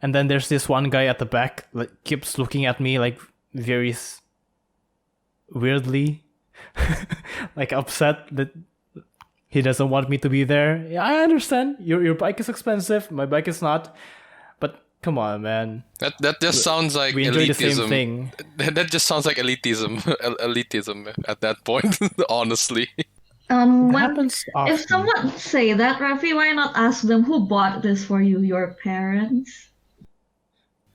then there's this one guy at the back like keeps looking at me like very weirdly, like upset that he doesn't want me to be there. Yeah, I understand. Your bike is expensive. My bike is not. But come on, man. That just sounds like we enjoy elitism. the same thing. That just sounds like elitism at that point. Honestly. Happens often. If someone say that, Rafi, why not ask them who bought this for you? Your parents?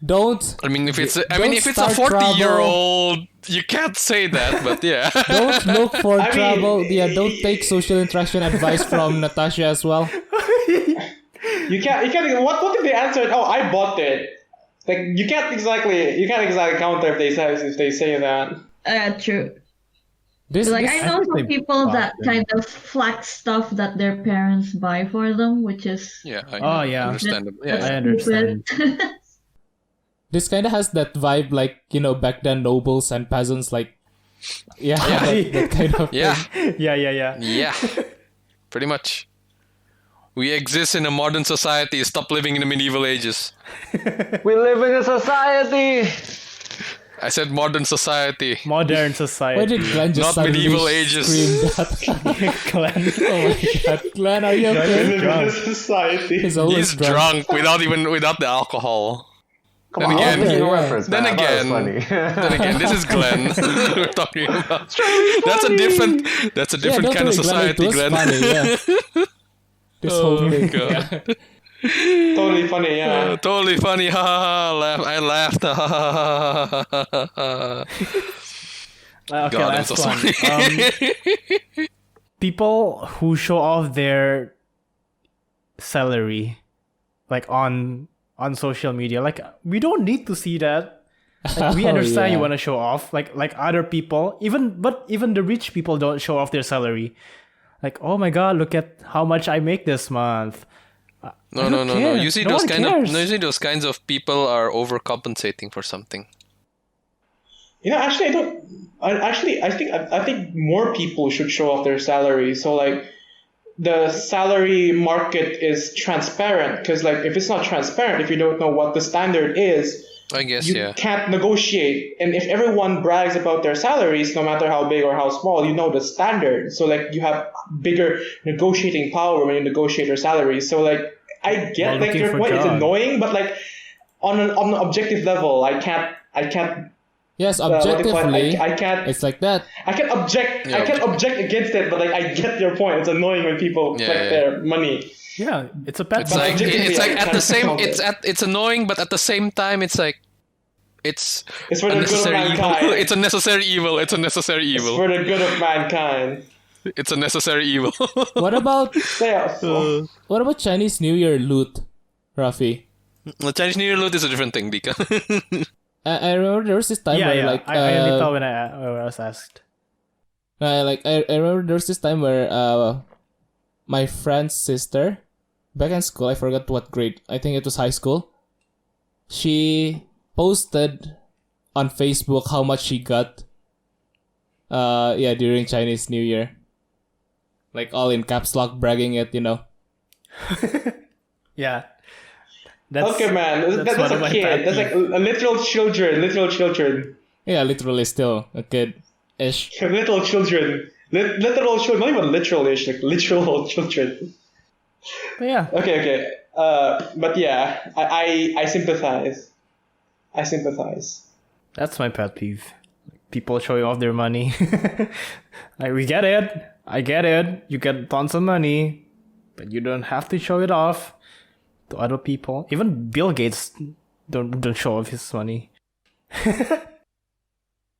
Don't. I mean, if it's a 40-year-old, you can't say that. But yeah. Don't look for trouble. Yeah, don't take social interaction advice from Natasha as well. You can't. What if they answered? Oh, I bought it. Like you can't exactly counter if they say that. True. I know some people that kind of flex stuff that their parents buy for them, which is understandable. Yeah, I understand. This kind of has that vibe, like, you know, back then nobles and peasants, like, that kind of thing. Yeah. Pretty much. We exist in a modern society. Stop living in the medieval ages. We live in a society. I said modern society. Modern society. Why did Glenn just not medieval ages? Scream that? Glenn. Oh my god, Glenn, are you okay? Society. He's He's drunk without the alcohol. Come Then on, again- making a yeah. reference. Then man. I thought it was again- funny. Then again, this is Glenn we're talking about. That's a different don't kind of worry, Glenn, society, it was Glenn. funny, yeah. This whole Oh, thing. God. Yeah. Totally funny, yeah. Totally funny. Ha ha ha. I laughed. Ha ha ha ha ha. Okay, God, I'm last so one. sorry. People who show off their salary, like on social media, like we don't need to see that. Like, we Oh, understand you yeah. want to show off, like other people, even the rich people don't show off their salary. Like, oh my god, look at how much I make this month. No. I don't You care. see No those one cares. those kinds of people are overcompensating for something. You know, actually, I don't. I think more people should show off their salary. So like, the salary market is transparent because like if it's not transparent, if you don't know what the standard is, I guess, you yeah. can't negotiate. And if everyone brags about their salaries, no matter how big or how small, you know the standard. So like you have bigger negotiating power when you negotiate your salaries. So like I get While like looking your for point. It's job. annoying, but like on an objective level, I can't. Yes, what do you call it? objectively, I can't. it's like that. I can object. Yeah, I can object against it, but like I get your point. It's annoying when people Yeah, collect yeah. their money. Yeah, it's a pet It's But peeve. like objectively, it's like I at the can't same count it. it's annoying, but at the same time it's like it's It's for a the good of necessary evil. mankind. It's a necessary evil. It's a necessary It's evil. for the good of mankind. It's a necessary evil. What about Yeah. what about Chinese New Year loot, Rafi? The Chinese New Year loot is a different thing, Dika. I remember there was this time where like I only thought when I was asked. I remember there was this time where my friend's sister back in school, I forgot what grade, I think it was high school, she posted on Facebook how much she got during Chinese New Year, like all in caps lock, bragging it, you know. Yeah. That's, Okay, man. That's one of a my kid. pet That's like literal children. Literal children. Yeah, literally still a kid ish. Little children. Literal children. Not even literal-ish. Like literal children. But yeah. Okay. But yeah, I sympathize. I sympathize. That's my pet peeve. People showing off their money. Like, we get it. I get it. You get tons of money, but you don't have to show it off to other people. Even Bill Gates don't show off his money.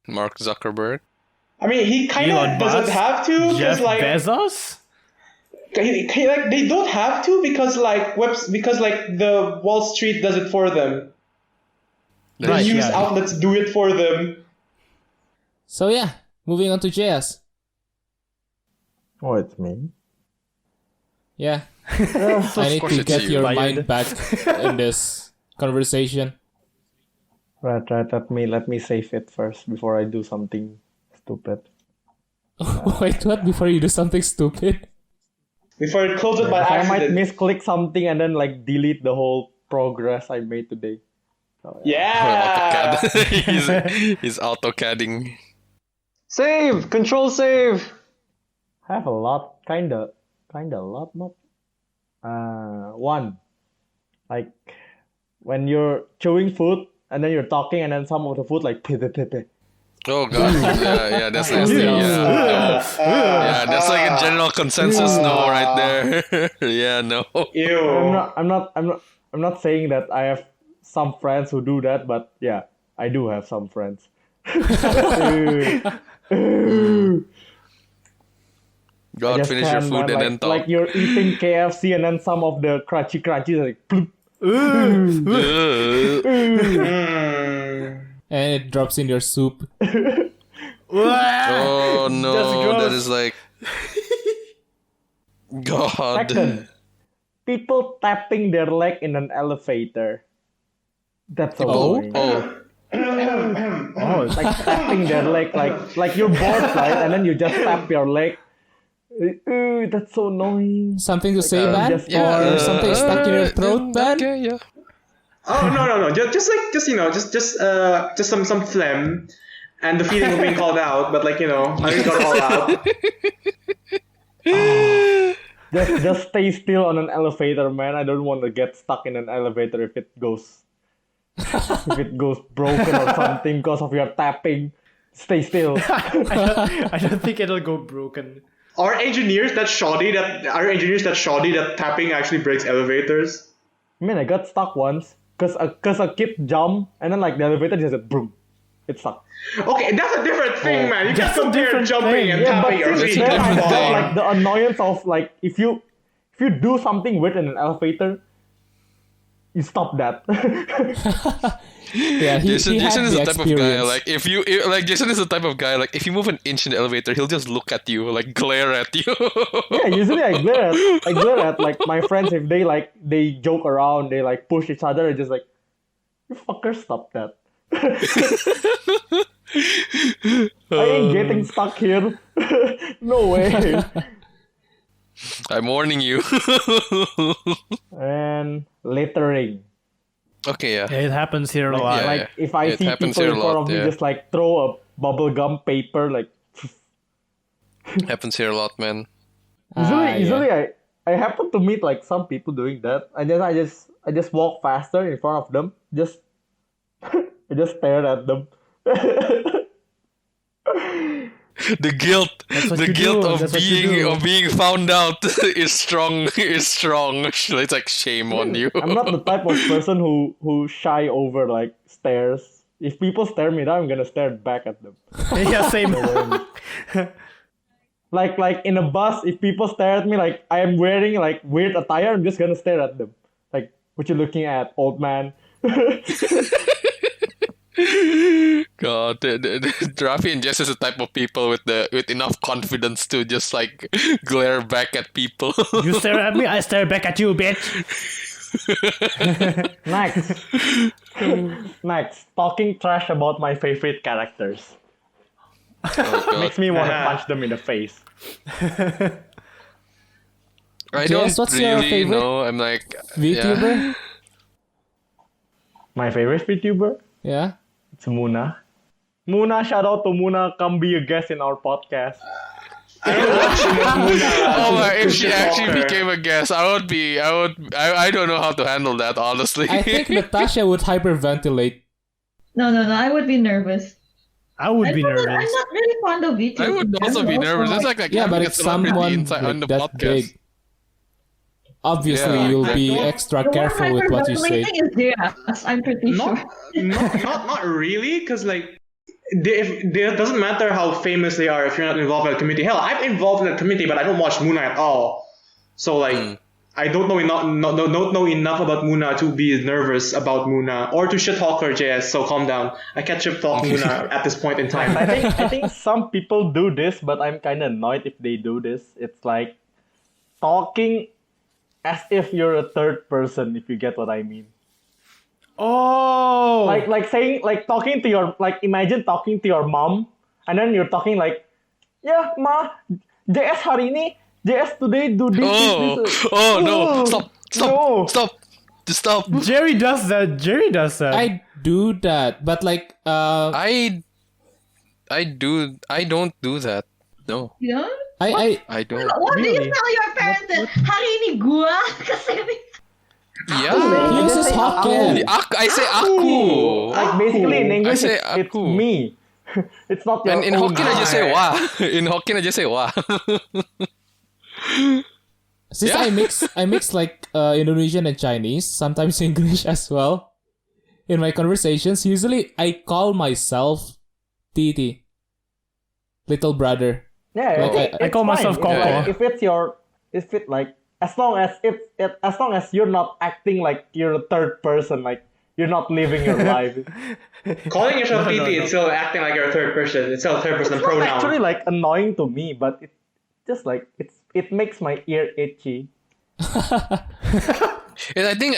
Mark Zuckerberg. I mean, he kind Elon of doesn't Musk, have to because Jeff like Bezos? like they don't have to because like the Wall Street does it for them. The Right, news yeah. outlets do it for them. So yeah, moving on to JS. Oh, it's me. Yeah, I need course to it's get you. your Tired. mind back in this conversation. Right. Let me save it first before I do something stupid. Wait, what? Before you do something stupid? Before it closes by I might accident. misclick something and then like delete the whole progress I made today. Yeah. AutoCAD. He's AutoCADing. Save! Control save! I have a lot, kinda a lot, not. One, like when you're chewing food and then you're talking and then some of the food like pe. Oh god, yeah, that's nasty. Yeah, that's like a general consensus no right there. Yeah, no. Ew. I'm not saying that I have some friends who do that, but yeah, I do have some friends. God, Just finish your can, food man, and then talk. like you're eating KFC and then some of the crunchy is like bloop. And it drops in your soup. Oh no, That's gross. that is like God. Second, people tapping their leg in an elevator. That's so annoying. Oh, It's like tapping their leg, like you're bored, right? And then you just tap your leg. That's so annoying. Something to say, man? just Or something stuck in your throat, man? Okay, yeah. Oh no. Just some phlegm and the feeling of being called out, but like, I just got called out. Just stay still on an elevator, man. I don't want to get stuck in an elevator if it goes. If it goes broken or something because of your tapping, stay still. I don't think it'll go broken. Are engineers that shoddy that tapping actually breaks elevators? I mean, I got stuck once because a kid jumped and then like the elevator just went boom. It stuck. Okay, that's a different thing, man. You that's can't a compare different jumping thing. and Yeah, but tapping or since being then I different got thing. like the annoyance of like if you do something weird in an elevator, you stop that. Yeah, Jason he had is the the type of guy experience. like Jason is the type of guy like if you move an inch in the elevator, he'll just look at you, like glare at you. Yeah, usually I glare at like my friends if they joke around, they like push each other and just like, you fucker, stop that. I ain't getting stuck here. No way. I'm warning you. And littering. Okay, yeah. Yeah, it happens here a lot. Yeah, Like if I It see happens people here in a front lot, of me yeah. just like throw a bubble gum paper like Happens here a lot, man. usually I happen to meet like some people doing that. And then I just walk faster in front of them. Just I just stare at them. The guilt, That's what the you guilt do. of That's what you being do. of being found out is strong. Is strong. It's like shame on you. I'm not the type of person who shy over like stares. If people stare me down, I'm gonna stare back at them. Yeah, same. Like in a bus, if people stare at me like I am wearing like weird attire, I'm just gonna stare at them. Like, what you looking at, old man? God, Rafi and Jess is the type of people with enough confidence to just like glare back at people. You stare at me, I stare back at you, bitch. Next, talking trash about my favorite characters Oh, makes me want to punch them in the face. I Jess, don't what's your really favorite know. I'm like VTuber? My favorite VTuber? Yeah. It's Muna. Muna, shout out to Muna. Come be a guest in our podcast. I don't watch enough Muna. Oh, if she to actually talk her. became a guest, I don't know how to handle that, honestly. I think Natasha would hyperventilate. No, I would be nervous. I would be I'm nervous. not really fond of VTubers. I would also be nervous. It's like Yeah, but having a if celebrity someone inside on like the that podcast. big, obviously Yeah. you'll be The extra one careful with what you say. hyperventilating is Diaz, I'm pretty sure. Not really, because like, it doesn't matter how famous they are if you're not involved in the community. Hell, I'm involved in the community, but I don't watch Muna at all. So like, I don't know enough about Muna to be nervous about Muna or to shit talk her, JS. So calm down. I can't shit talk Muna at this point in time. I think some people do this, but I'm kind of annoyed if they do this. It's like talking as if you're a third person, if you get what I mean. Oh! Like saying, like talking to your, like imagine talking to your mom, and then you're talking like, yeah, ma, JS hari ini, JS today do this, this. No! No. Stop! Jerry does that. I do that, but like, I don't do that. No, Yeah? I don't. What do you Really? tell your parents that hari ini gua? Kasi Yeah. he uses Hokkien. I say aku. Like basically in English, say it's aku. me. It's not your And in own Hokkien, I just say I. wa. In Hokkien, I just say wa. Since Yeah. I mix like Indonesian and Chinese, sometimes English as well. In my conversations, usually I call myself Titi, little brother. Yeah, Like, it's I call fine. myself It's Coco. like, if it like as long as you're not acting like you're a third person, like you're not living your life. Calling yourself TT and still acting like you're a third person. It's still a third person It's not pronoun. actually like annoying to me, but it just like it makes my ear itchy. And I think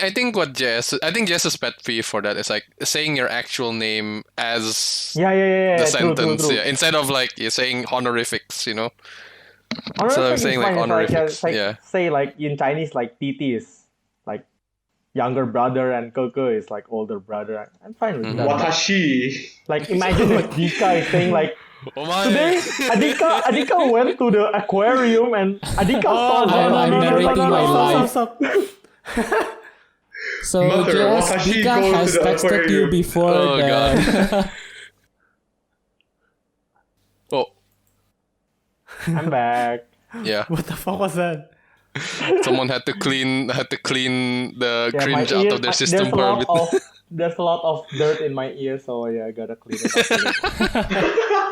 Jess's pet peeve for that is like saying your actual name as Yeah. the True. sentence, yeah, instead of like you're saying honorifics, you know. Honorific So I'm is saying, like, fine. It's honorifics, like, yeah. Say like in Chinese, like Titi is like younger brother and Koko is like older brother. I'm fine with that. Watashi. Like imagine like Dika is saying like Oh my! today Adika went to the aquarium and Adika saw I'm narrating my life. Stop. So Mother, yes, Wakashi Bika go has to the texted you aquarium. before Oh, that. Oh, I'm back. yeah. What the fuck was that? Someone had to clean the Yeah, my cringe out ear. of their system There's a for a lot bit. of there's a lot of dirt in my ear, so yeah, I gotta clean it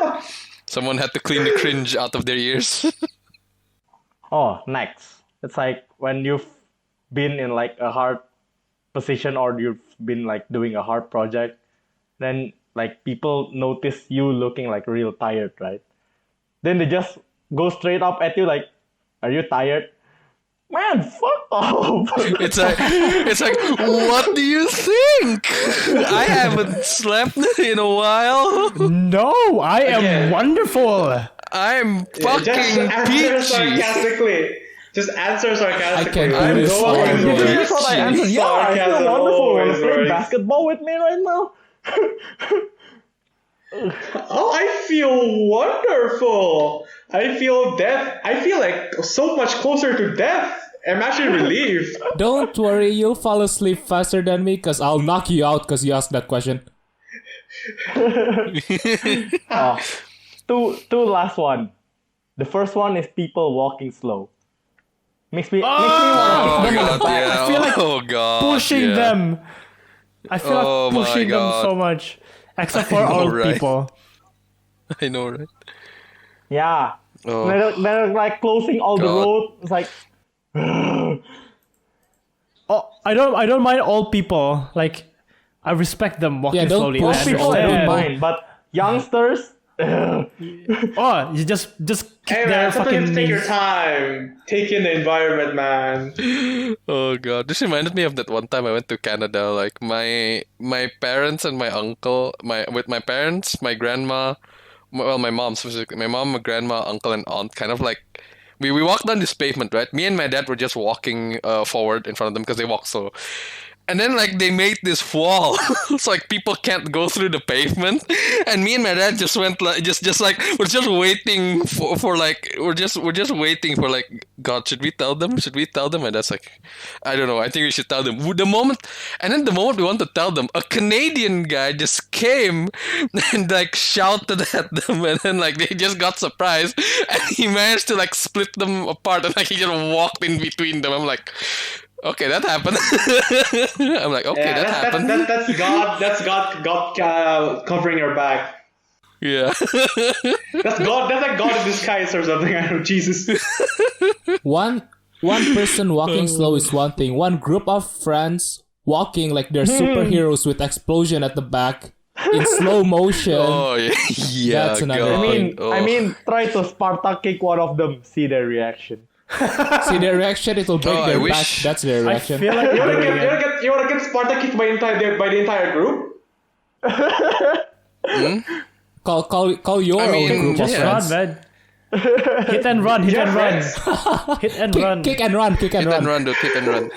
up. Someone had to clean the cringe out of their ears. Oh, next. It's like when you've been in like a hard position or you've been like doing a hard project, then like people notice you looking like real tired, right? Then they just go straight up at you like, "Are you tired?" Man, fuck off. It's like, what do you think? I haven't slept in a while. No, I am Again. wonderful. I'm Just fucking answer peachy. sarcastically. Just answer sarcastically. I can't do this Go on, anymore. Lord. That's what I answered. Yeah, I feel Sarcasm wonderful. Wanna always play works. basketball with me right now? Oh, I feel wonderful. I feel death. I feel like so much closer to death. I'm actually relieved. Don't worry, you'll fall asleep faster than me because I'll knock you out because you asked that question. Oh, two last one. The first one is people walking slow. Makes me want Oh to kick them in the god, back. yeah. I feel like oh god. Pushing yeah. them. I feel Oh like my pushing them God. so much. Except for I know, old right? people. I know, right? Yeah. Oh. They're like closing all the God. road. It's like, Oh, I don't mind old people. Like, I respect them walking Yeah, don't slowly. push I people I don't understand. mind, but youngsters, Oh, you just kick Hey their man, sometimes fucking take your knees. time. Take in the environment, man. Oh god, this reminded me of that one time I went to Canada. Like my parents and my uncle, with my parents, my grandma, my mom specifically, my mom, my grandma, uncle, and aunt. Kind of like we walked down this pavement, right? Me and my dad were just walking forward in front of them because they walk slow. And then like they made this wall, so like people can't go through the pavement. And me and my dad just went like just like we're just waiting for like we're just waiting for like, God, should we tell them? Should we tell them? And that's like, I don't know. I think we should tell them. The moment we want to tell them, a Canadian guy just came and like shouted at them, and then like they just got surprised, and he managed to like split them apart, and like he just walked in between them. I'm like, okay, that happened. I'm like, okay, Yeah, that happened. that's God. That's God covering your back. Yeah. That's God. That's like God in disguise or something. I don't know. Jesus. One person walking slow is one thing. One group of friends walking like they're superheroes with explosion at the back in slow motion. Oh yeah, yeah. That's another God. thing. I mean, try to Sparta kick one of them. See their reaction. See their reaction, it'll break Oh, I their wish- back. That's their I reaction. feel like You wanna get Sparta kicked by the entire group? Call your I mean, own group of just friends. run, man. Hit and run, hit Yeah, and run. friends. Hit and run. Kick and run, kick and Kick and run. run, dude. Kick and run.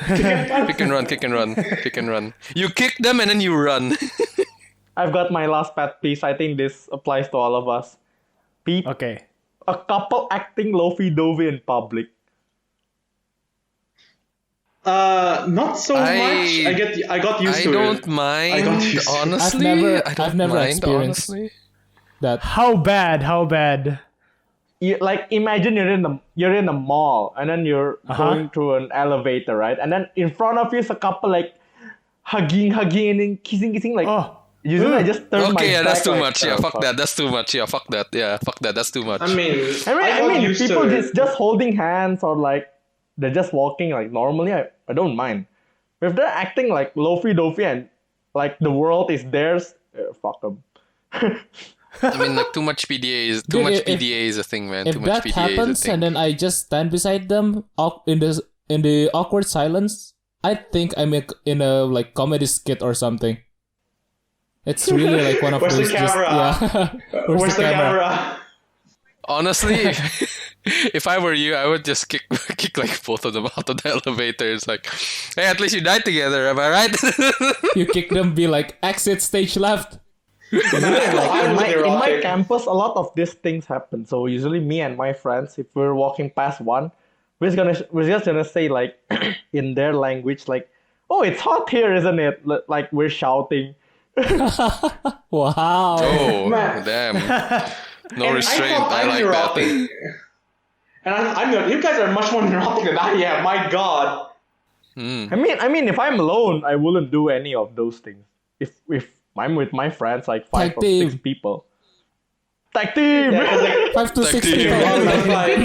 Kick and run. Kick and run. Kick and run. You kick them and then you run. I've got my last pet piece. I think this applies to all of us. Okay. A couple acting lovey-dovey in public. Not so much. I got used I to don't it. mind. I got used to it. Honestly, I've never mind, experienced honestly. that. How bad? How bad? Like imagine you're in a mall and then you're going through an elevator, right? And then in front of you is a couple like hugging and then kissing like. Oh. Usually I just turn my Okay, yeah, that's back too like, much. Yeah, fuck that. That's too much. Yeah, fuck that. Yeah, fuck that. That's too much. I mean, I got mean, used to people it. just holding hands or like they're just walking like normally. I don't mind. But if they're acting like lovey-dovey and like the world is theirs, fuck them. I mean, like too much PDA is Dude, if- PDA is a thing, man. If Too much that PDA happens is a thing. and then I just stand beside them in the awkward silence, I think I'm in a like comedy skit or something. It's really like one of Where's those the camera? yeah. Where's the camera? Honestly, if I were you, I would just kick like both of them out of the elevator. It's like, hey, at least you died together, am I right? You kick them, be like, exit stage left. Like in my campus, a lot of these things happen. So usually me and my friends, if we're walking past one, we're just gonna say like in their language like, "Oh, it's hot here, isn't it?" Like we're shouting. Wow. Oh, Man. damn. No And restraint. thought I I'm like that. neurotic. And you guys are much more neurotic than I am. My God. I mean, if I'm alone, I wouldn't do any of those things. If I'm with my friends, like 5 Tag or team. 6 people. Tag team. Yeah, 'cause, like, 5 to Tag 6 team. people. like,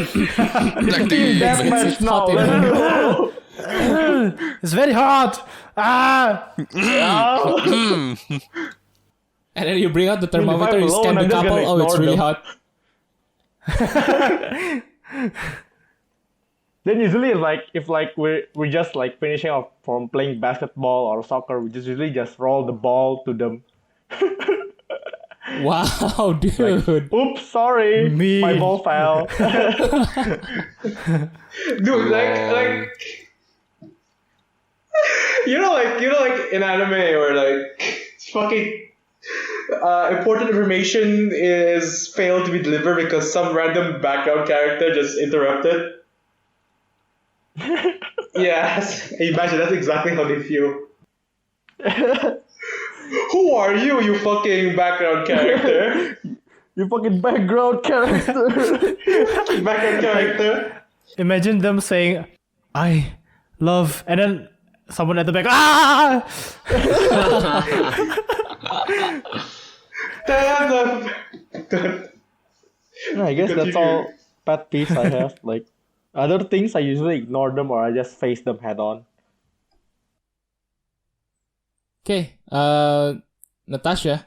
Like the- Deathmatch now. hot in Let's here. go. It's very hot. Ah. And then you bring out the thermometer, I'm you alone, scan the I'm just couple. gonna Oh, it's ignore really them. hot. Then usually if we're just like finishing off from playing basketball or soccer, we just usually just roll the ball to them. Wow, dude. Oops, sorry, Me. my ball fell. dude, like, you know, like in anime where like fucking important information is failed to be delivered because some random background character just interrupted. Yes, imagine that's exactly how they feel. Who are you, you fucking background character? You fucking background character. Background character. Imagine them saying, "I love," and then someone at the back, "Ah!" Damn. I guess that's Continue. all pet peeves I have. Like other things, I usually ignore them or I just face them head on. Okay, Natasha.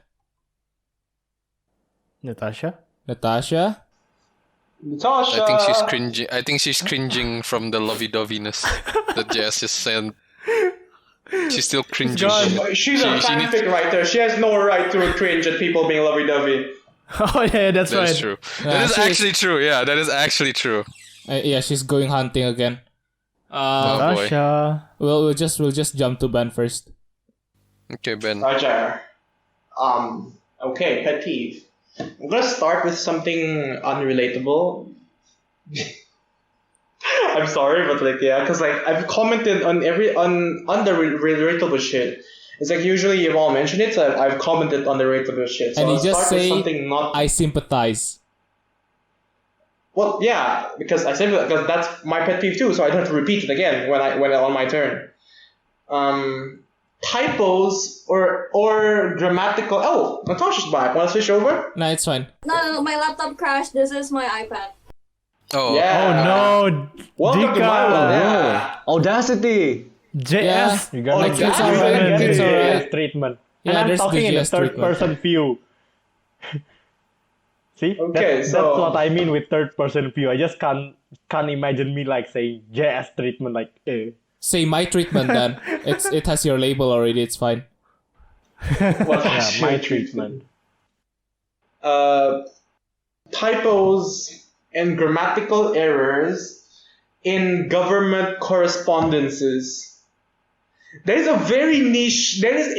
Natasha. Natasha? Natasha. I think she's cringing. I think she's cringing from the lovey-doveyness that Jess just said. She's still cringing. from it. She's a She needs- fanfic writer. She has no right to cringe at people being lovey-dovey. Oh yeah, that's That right. is true. Yeah, That is she's- actually true. Yeah, that is actually true. Yeah, she's going hunting again. Oh, boy. Natasha. We'll just jump to Ben first. Okay, Ben. Roger. Okay, pet peeve. I'm gonna start with something unrelatable. I'm sorry, but like yeah, because like I've commented on on the relatable shit. It's like usually you all mention it, so I've commented on the relatable shit. So And you I'll just start with say, something not. I sympathize. Well, yeah, because I said because that's my pet peeve too, so I don't have to repeat it again when on my turn. Typos or grammatical. Oh, Natasha's back. Want to switch over? No, it's fine. No, my laptop crashed. This is my iPad. Oh, Yeah. Oh no. Welcome to my world. Dika. Yeah. Audacity. JS. You're gonna Like, get it's alright, the it's alright. JS treatment. Yeah, And I'm there's the talking in the JS third treatment. person view. See? Okay, that's so- what I mean with third person view. I just can't imagine me like saying JS treatment like Say my treatment then. It has your label already, it's fine. Well, yeah, my treatment. Typos and grammatical errors in government correspondences. That is a very niche pet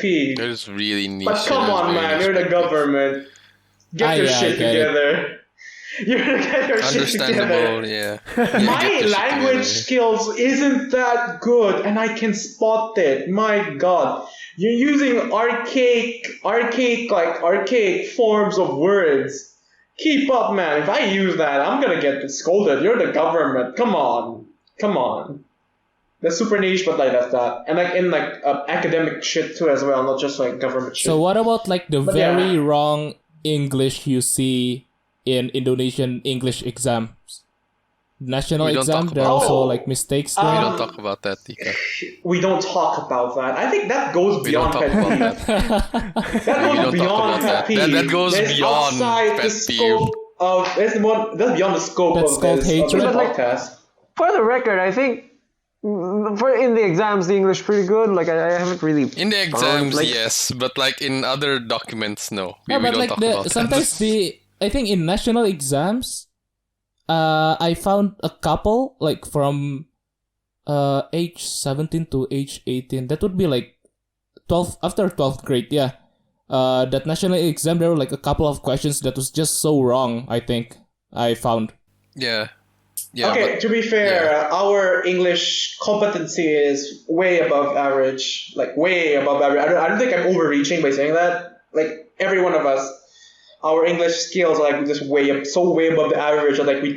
peeve. that is really niche. But come That is on, very man, niche you're the pet peeve. government. Get your yeah, I shit get it. together. You're gonna get your shit together. Understandable, yeah. Yeah, My get your shit language together. skills isn't that good, and I can spot it. My God, you're using archaic forms of words. Keep up, man. If I use that, I'm gonna get scolded. You're the government. Come on. That's super niche, but like that's that, and like in like academic shit too as well, not just like government shit. So what about like the But very yeah. wrong English you see in Indonesian English exams? National We don't exam, talk there are about also that. like mistakes We there. don't talk about that, Tika. We don't talk about that. I think that goes We don't beyond talk pet about peeve. that. That We goes don't talk beyond about pet that. peeve. That goes That's beyond outside pet the scope of that's beyond the scope That's of called this hatred. podcast. For the record, I think in the exams the English pretty good. Like I haven't really. In the exams, like- yes, but like in other documents, no. We, No, we but don't like talk about sometimes that. I think in national exams, I found a couple like from age 17 to age 18. That would be like 12 after 12th grade, yeah. That national exam there were like a couple of questions that was just so wrong, I think. I found. Yeah. Yeah, Okay, to be fair, our English competency is way above average. Like, way above average. I don't think I'm overreaching by saying that. Like, every one of us, our English skills are like just way above the average that like we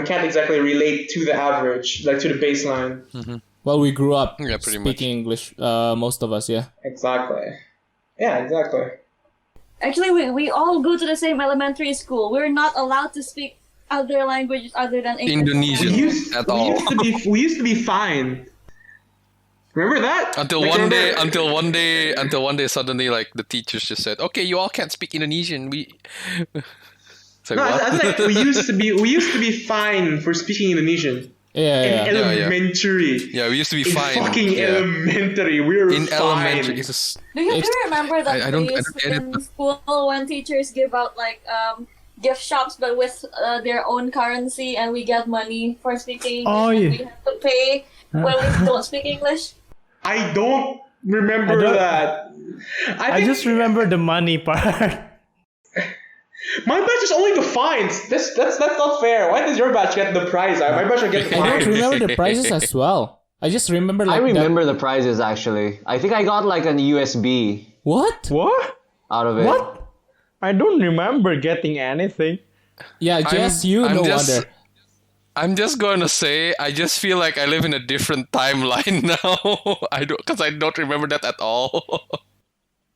can't exactly relate to the average, like to the baseline. Mm-hmm. Well, we grew up pretty speaking much. English, most of us, yeah. Exactly. Yeah, exactly. Actually, we all go to the same elementary school. We're not allowed to speak other languages other than English. Indonesian at all. We used to be fine. Remember that? Until one day, suddenly, like the teachers just said, "Okay, you all can't speak Indonesian." It's like, No, what? I think we used to be fine for speaking Indonesian. Yeah. In elementary. Yeah, we used to be In fine. fucking elementary, we were In fine. elementary, it's just, Do you remember that I don't days get it, in school when teachers give out like gift shops but with their own currency and we get money for speaking English Oh, and yeah. we have to pay when we don't speak English? I don't remember that. I just remember the money part. My batch is only the fines. That's not fair. Why does your batch get the prize? My batch should get the I fines. don't remember the prizes as well. I just remember I like remember the prizes actually. I think I got like a USB What? What? out of it. What? I don't remember getting anything. Yeah, Jess, you no wonder. I'm just gonna say, I just feel like I live in a different timeline now. I don't remember that at all.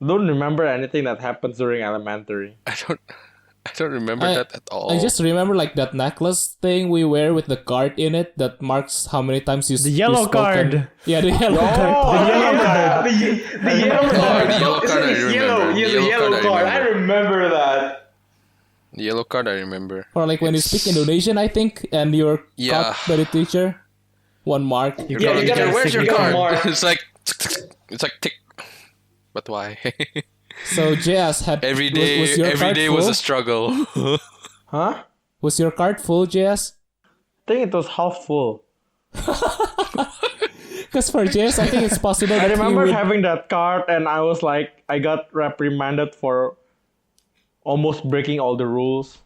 Don't remember anything that happens during elementary. I don't remember that at all. I just remember like that necklace thing we wear with the card in it that marks how many times you The yellow you spoken. card. Yeah, the yellow Oh, card. the yellow card. The yellow card. The yellow card, I It's remember. The The yellow yellow card, card. I remember that. The yellow card, I remember. Or like when you speak Indonesian, I think, and you're Yeah. caught by the teacher. One mark. You gotta Where's your you gotta card? mark. It's like tick. But why? So JS had every day was a struggle. Huh? Was your card full, JS? I think it was half full. Because for JS, I think it's possible. I that he remember would- having that card and I was like, I got reprimanded for almost breaking all the rules.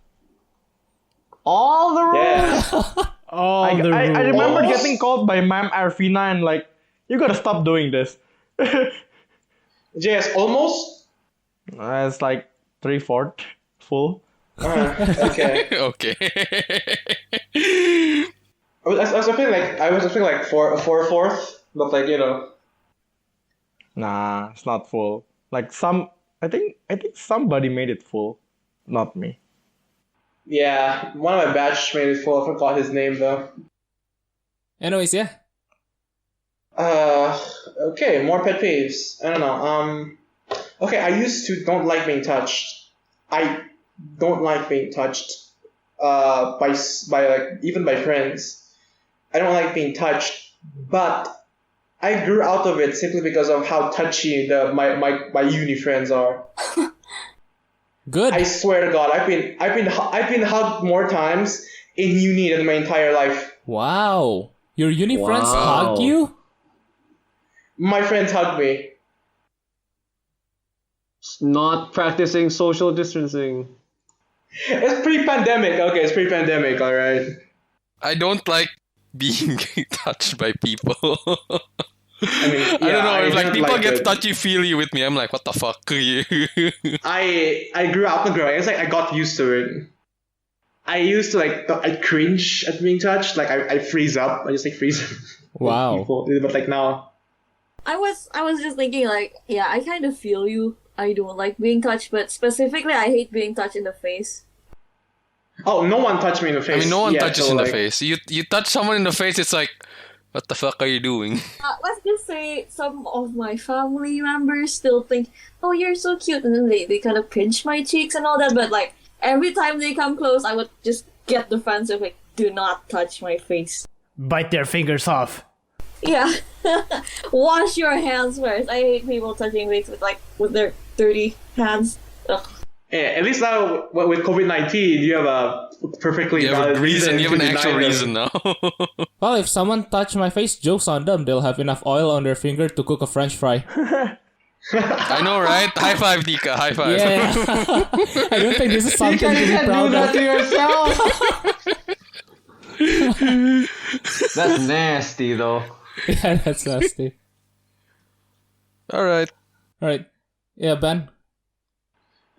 All the rules. Yeah. All I, the I, rules. I remember getting called by Ma'am Arfina and like, you gotta stop doing this. JS, almost? It's like 3/4 full. Okay. Okay. I was hoping like 4/4, but like, you know. Nah, it's not full. Like I think somebody made it full, not me. Yeah, one of my batch made it full. I forgot his name though. Anyways, yeah. Okay, more pet peeves. I don't know. Okay, I used to don't like being touched. I don't like being touched. By like even by friends. I don't like being touched, but I grew out of it simply because of how touchy my uni friends are. Good. I swear to God, I've been hugged more times in uni than my entire life. Wow. Your uni friends Wow. hug you? My friends hug me. Not practicing social distancing. It's pre-pandemic. Okay, it's pre-pandemic. All right. I don't like being touched by people. I mean, I don't know, if like don't people like get it. touchy-feely with me, I'm like, what the fuck? I grew up and growing. It's like I got used to it. I used to I cringe at being touched. Like I freeze up. I just like freeze. Wow. People. But like now. I was just thinking like, yeah, I kind of feel you. I don't like being touched, but specifically I hate being touched in the face. Oh, no one touched me in the face. I mean, no one yet, touches so, in the like, face. You touch someone in the face, it's like, what the fuck are you doing? Let's just say some of my family members still think, oh, you're so cute, and then they kind of pinch my cheeks and all that, but like, every time they come close, I would just get defensive, like, do not touch my face. Bite their fingers off. Yeah. Wash your hands first. I hate people touching face with their dirty hands. Ugh. Yeah, at least now with COVID-19, you have a perfectly You have a valid reason, you have an to actual deny them. reason now. Well, if someone touch my face, joke's on them. They'll have enough oil on their finger to cook a french fry. I know, right? High five, Dika. High five. Yeah. I don't think this is something to be proud of. to yourself. That's nasty, though. Yeah, that's nasty. All right. Alright. Yeah, Ben?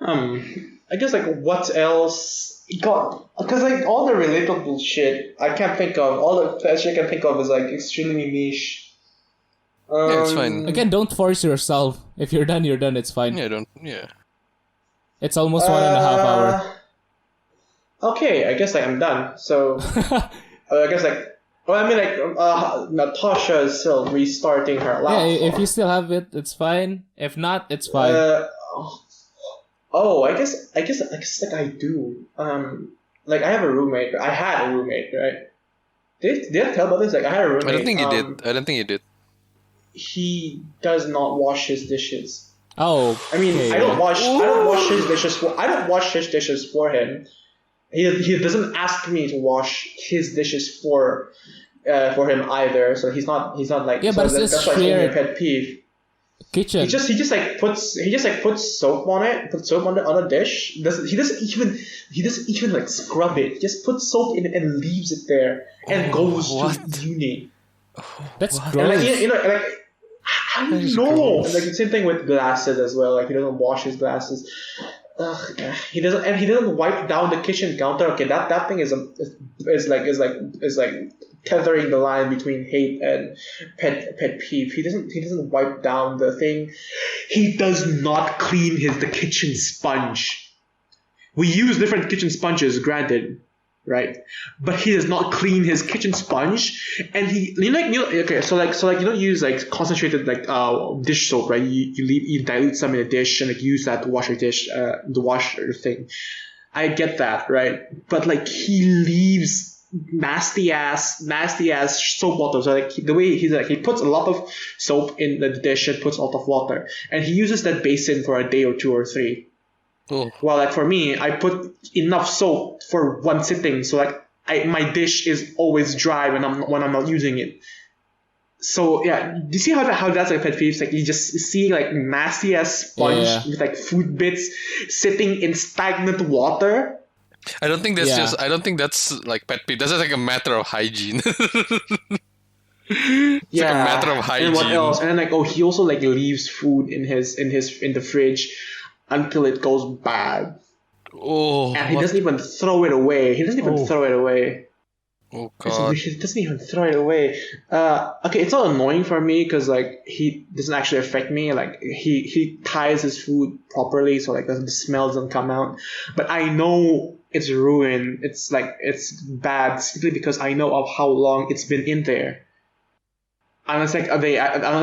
I guess like what else? God, because like all the relatable shit I can't think of. All the shit I can think of is like extremely niche. Yeah, it's fine. Again, don't force yourself. If you're done, you're done. It's fine. Yeah. It's almost 1.5 hour. Okay, I guess like I'm done. So I guess like, well, I mean like Natasha is still restarting her Yeah, laptop. if you still have it, it's fine. If not, it's fine. I guess like I do. Like I have a roommate. I had a roommate, right? Did I tell about this? Like I had a roommate. I don't think you did. He does not wash his dishes. Oh. I mean, okay. I don't wash his dishes for him. He doesn't ask me to wash his dishes for him either. So he's not like, yeah, so but that's why it's only a pet peeve. Kitchen. He just puts soap on it, puts soap on the dish. He doesn't even like scrub it. He just puts soap in it and leaves it there and goes to uni. That's And gross. like like I don't know. Like the same thing with glasses as well. Like he doesn't wash his glasses. He doesn't wipe down the kitchen counter. Okay, that thing is like tethering the line between hate and pet peeve. He doesn't wipe down the thing. He does not clean the kitchen sponge. We use different kitchen sponges, granted, right? But he does not clean his kitchen sponge, and you don't use like concentrated like dish soap, right? You dilute some in a dish and like use that to wash your dish, the washer thing. I get that, right? But like he leaves nasty ass soap water. So like the way he puts a lot of soap in the dish and puts a lot of water, and he uses that basin for a day or 2 or 3. Oh. Well, like for me, I put enough soap for one sitting, so like my dish is always dry when I'm not using it. So yeah, do you see how that's like pet peeves? Like you just see like nasty ass sponge with like food bits sitting in stagnant water. I don't think that's like pet peeve. That's just like a matter of hygiene. It's like a matter of hygiene. And what else? And then like he also like leaves food in the fridge until it goes bad. Oh. And he doesn't even throw it away. Oh god. He doesn't even throw it away. Okay, it's not annoying for me because like he doesn't actually affect me. Like he ties his food properly, so like the smell doesn't come out. But I know it's ruined. It's bad simply because I know of how long it's been in there. Unless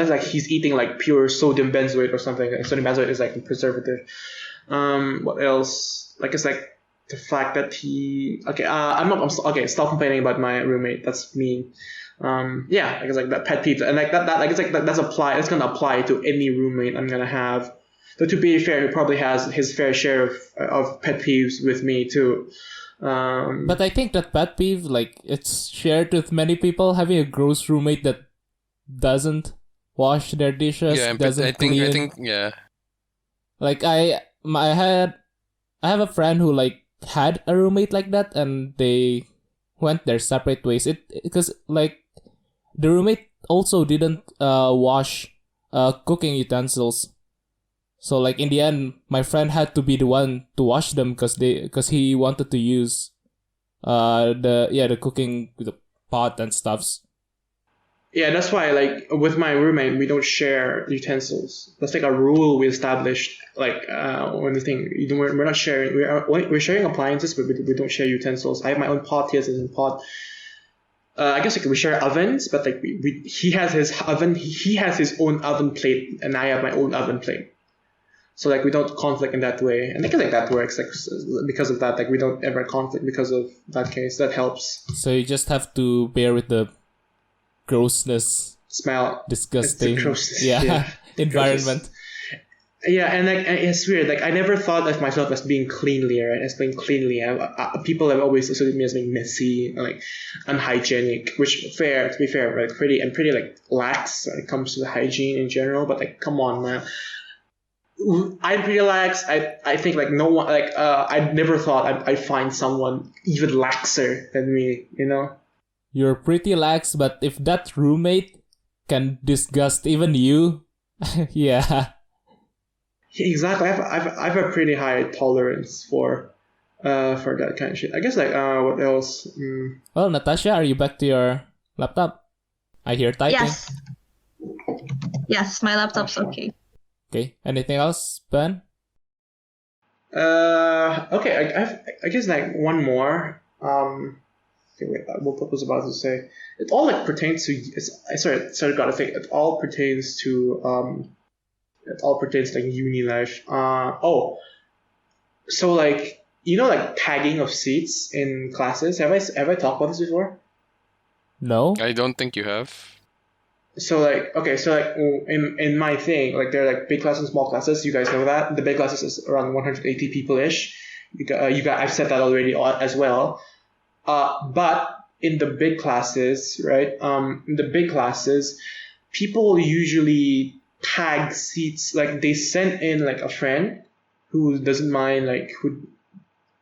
like he's eating like pure sodium benzoate or something. Sodium benzoate is like a preservative. What else? Like it's like the fact that stop complaining about my roommate. That's mean. I guess like that pet peeve, and like that I guess like that's gonna apply to any roommate I'm gonna have. Though to be fair, he probably has his fair share of pet peeves with me too. But I think that pet peeve, like it's shared with many people. Having a gross roommate that doesn't wash their dishes, doesn't clean. I think yeah. Like I have a friend who like had a roommate like that, and they went their separate ways. Because like the roommate also didn't wash cooking utensils. So like in the end, my friend had to be the one to wash them because he wanted to use the cooking the pot and stuffs. Yeah, that's why like with my roommate we don't share utensils. That's like a rule we established. Like when the thing we're not sharing. We're sharing appliances, but we don't share utensils. I have my own pot. He has his own pot. I guess like we share ovens, but like he has his oven. He has his own oven plate, and I have my own oven plate. So like we don't conflict in that way, and I guess like that works. Like because of that, like we don't ever conflict because of that case. That helps. So you just have to bear with the grossness, smell, disgusting, grossness. Environment. Yeah, and like it's weird. Like I never thought of myself as being cleanly, right? As being cleanly. People have always associated me as being messy, like unhygienic. Which to be fair, like pretty like lax when it comes to the hygiene in general. But like, come on, man. I'm pretty lax. I think like no one I never thought I'd find someone even laxer than me. You know. you're pretty lax, but if that roommate can disgust even you, yeah. Exactly. I've a pretty high tolerance for that kind of shit. I guess like what else? Well, Natasha, are you back to your laptop? I hear typing. Yes. Yes, my laptop's okay. Okay. Anything else, Ben? Okay. I guess like one more. Okay, wait. What was I about to say? It all like pertains to. Sorry. Gotta think. It all pertains to like uni life. So like like tagging of seats in classes. Have I talked about this before? No. I don't think you have. So like in my thing, like there are like big classes and small classes. You guys know that the big classes is around 180 people ish. You got I've said that already as well. But in the big classes, right? In the big classes, people usually tag seats. Like they send in like a friend who doesn't mind, like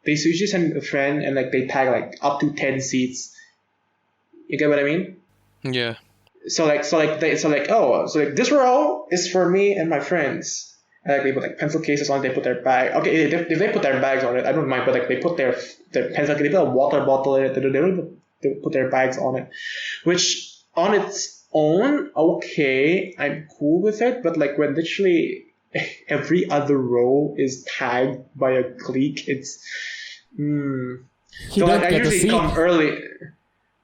they usually send a friend and like they tag like up to 10 seats. You get what I mean? Yeah. So this row is for me and my friends. And like they put like pencil cases on it, they put their bag. Okay, if they put their bags on it, I don't mind. But like they put their pencil, they put a water bottle in it. They put their bags on it, which on its own, okay, I'm cool with it. But like when literally every other row is tagged by a clique, it's So like I usually come early.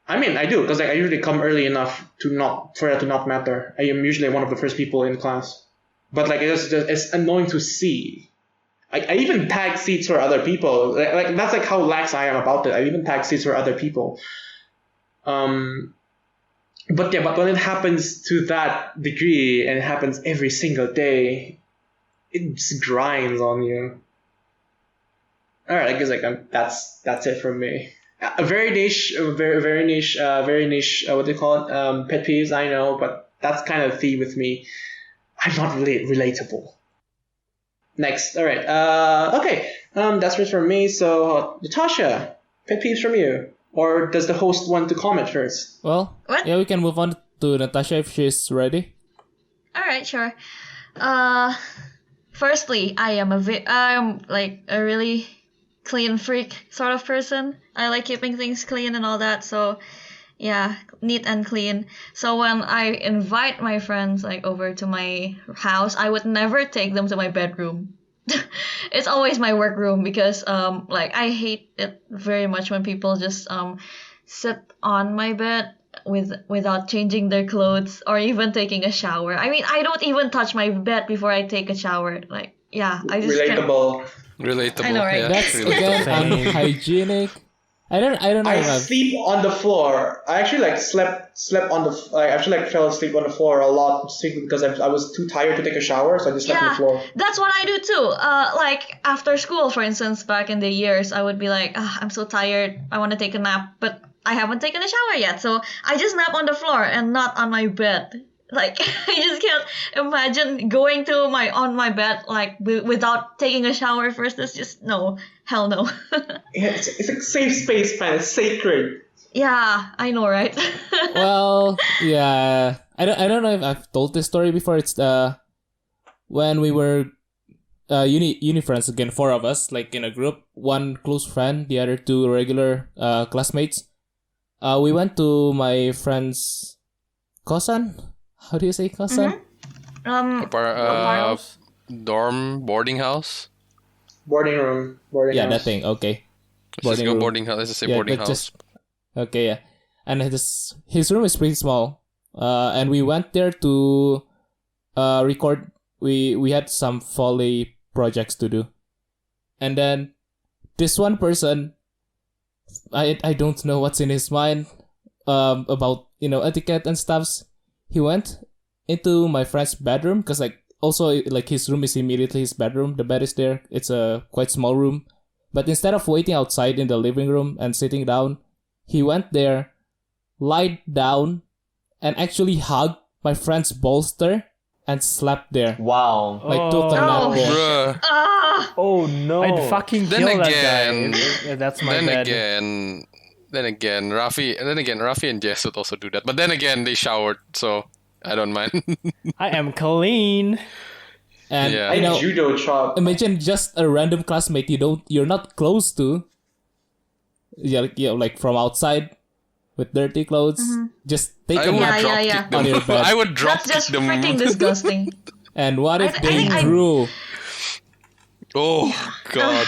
I mean, I do because like I usually come early enough for that to not matter. I am usually one of the first people in class, but like it's annoying to see. I even tag seats for other people. Like that's like how lax I am about it. I even tag seats for other people. But when it happens to that degree and it happens every single day, it just grinds on you. All right, I guess like that's it from me. A very niche, very niche. What do you call it? Pet peeves. I know, but that's kind of the theme with me. I'm not really relatable. Next, all right. Okay. That's it from me. So, Natasha, pet peeves from you, or does the host want to comment first? Well, What? yeah, we can move on to Natasha if she's ready. All right, sure. Firstly, I'm like a really clean freak sort of person. I like keeping things clean and all that. So, yeah, neat and clean. So when I invite my friends like over to my house, I would never take them to my bedroom. It's always my workroom because like I hate it very much when people just sit on my bed without changing their clothes or even taking a shower. I mean, I don't even touch my bed before I take a shower. Like, yeah, I just Relatable. Relatable. I know, right? Yeah, That's relatable. again unhygienic. I don't know. I if I've- sleep on the floor. I actually like slept on the. I actually like fell asleep on the floor a lot because I was too tired to take a shower, so I just slept on the floor. That's what I do too. Like after school, for instance, back in the years, I would be like, I'm so tired, I want to take a nap, but I haven't taken a shower yet, so I just nap on the floor and not on my bed. Like I just can't imagine going to on my bed like without taking a shower first. It's just no, hell no. Yeah, it's a safe space, man. It's sacred. Yeah, I know, right? Well, yeah. I don't know if I've told this story before. It's when we were uni friends again, 4 of us, like in a group, 1 close friend, the other 2 regular classmates. We went to my friend's kosan. How do you say kosan? Boarding house. Boarding room. Yeah, house. that thing. Okay. Let's just go boarding house. Let's just say Yeah, boarding but house. Okay, yeah. And his room is pretty small. And we went there to record. We had some foley projects to do. And then this one person, I don't know what's in his mind about etiquette and stuffs. He went into my friend's bedroom because also his room is immediately his bedroom. The bed is there. It's a quite small room. But instead of waiting outside in the living room and sitting down, he went there, lied down, and actually hugged my friend's bolster and slept there. Wow. Took a nap there. Bruh. Ah! Oh no. I'd fucking Then kill again- that guy. That's my Then bad. again, then again, Rafi and Jess would also do that. But then again, they showered, so I don't mind. I am clean. And Yeah. you know, judo chop. imagine just a random classmate you're not close to. Yeah, like from outside with dirty clothes. Just take I a would nap drop yeah. kick them. on your bed. I would drop That's just kick them. freaking disgusting. And what if I they think I- grew? Oh God.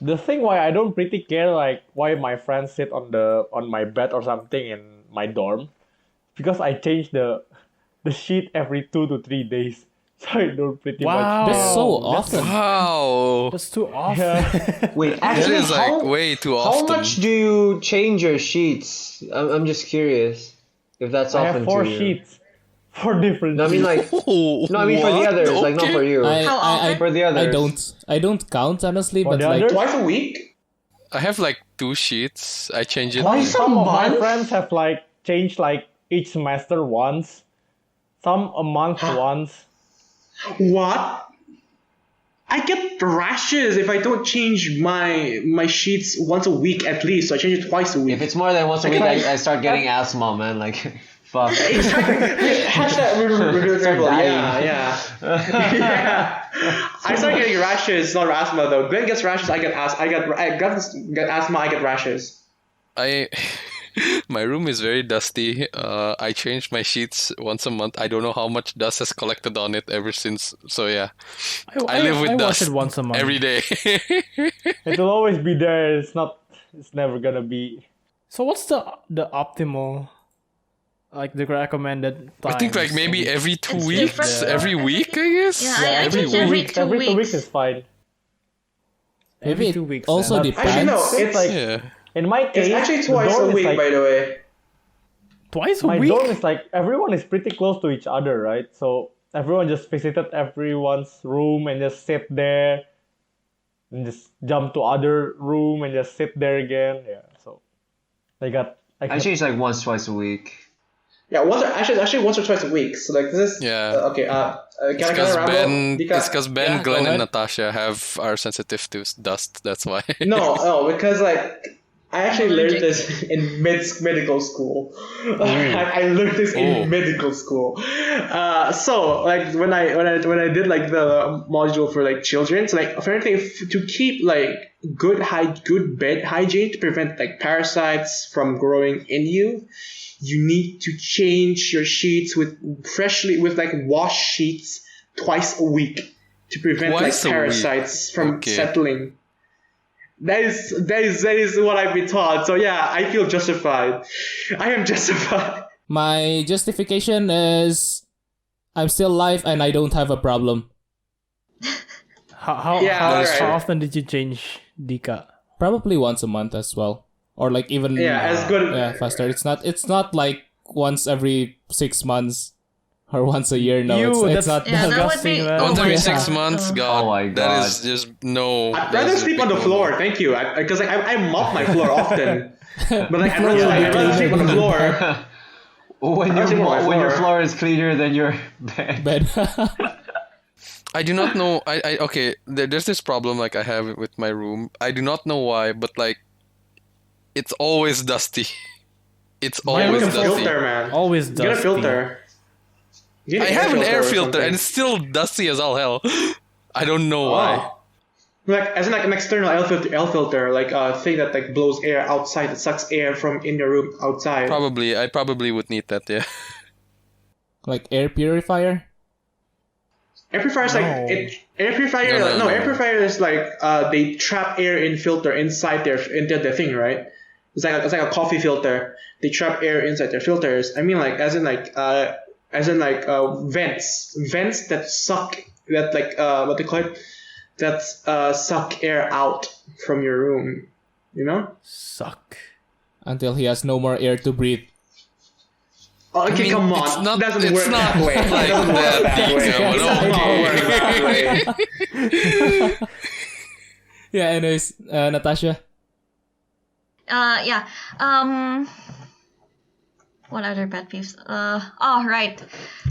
The thing why I don't pretty care like why my friends sit on my bed or something in my dorm, because I change the sheet every 2 to 3 days, so I don't pretty Wow. much. That's so often. Wow. That's too often. Yeah. Wait, That actually, is like way too often. how much do you change your sheets? I'm just curious if that's I often have 4 to you. sheets, 4 different. No, I mean sheets. like Oh, no, I mean for the what? others, like not Okay. for you. How often? For the others. I don't count honestly, For but the like others? Twice a week? I have like 2 sheets. I change it. Twice a Some of my month? friends have like changed like each semester once, some a month once. What? I get rashes if I don't change my sheets once a week at least. So I change it twice a week. If it's more than once a week, I start getting asthma, man. Like, fuck. Hashtag reversible. dying. Yeah. I start getting rashes, not asthma though. Glenn gets rashes. I get asthma. I get asthma. I get rashes. My room is very dusty. I change my sheets once a month. I don't know how much dust has collected on it ever since. So yeah, I live with I dust wash it once a month. every day. It will always be there. It's never gonna be. So what's the optimal, like the recommended time? I think like maybe every 2 It's weeks, different. every week, I guess. Yeah, I every change 2 every weeks. 2 Every 2 weeks weeks. is fine. maybe it 2 weeks. also then. depends. Actually, no. It's like Yeah. in my case, It's actually the twice dorm a is week, like, by the way. Twice a my week. dorm is like everyone is pretty close to each other, right? So everyone just visited everyone's room and just sit there, and just jump to other room and just sit there again. Yeah. So I got. I change like once, twice a week. Yeah, actually once or twice a week. So like this is Yeah. okay. It's Can I because ramble? Ben, Yeah, Glenn, go and ahead. Natasha are sensitive to dust. That's why. No, because like I actually learned this in medical school. I learned this Oh. in medical school. So like when I did like the module for like children, so like apparently to keep like good bed hygiene to prevent like parasites from growing in you, you need to change your sheets with like washed sheets twice a week to prevent Twice a like week. parasites from Okay. settling. That is what I've been taught. So yeah, I feel justified. I am justified. My justification is I'm still alive and I don't have a problem. How Yeah, alright. often did you change Dika? Probably once a month as well, or like even Yeah, as good. yeah, faster. It's not like once every 6 months or once a year. No, it's not. Yeah, that would disgusting, be. man. Once oh every my 6 God. months, God, Oh my that God. is just no. I'd that rather is a sleep on big the floor. no-no. Thank you. Because like I mop my floor often. But like I'd rather sleep on the floor. When Actually, my when your floor. floor is cleaner than your bed. But I do not know. Okay. There's this problem like I have with my room. I do not know why, but like, it's always dusty. It's Get always a dusty. filter, man. Always Get a dusty. filter. Get I have an air or filter, something. and it's still dusty as all hell. I don't know why. Oh. Like as in like an external air filter, like a thing that like blows air outside, that sucks air from in your room outside. I probably would need that. Yeah. like air purifier. Air purifier is like air purifier. No. Air purifier is like they trap air in filter inside into the thing, right? It's like a coffee filter. They trap air inside their filters. I mean, like as in vents that suck what they call it, that suck air out from your room. You know? Suck. Until he has no more air to breathe. Oh, okay, I mean, come on. it's not- Doesn't it's work not that way. like It doesn't work that. that way. Yeah, It does not work that way. Yeah. Anyways, Natasha. Yeah. What other pet peeves? Right.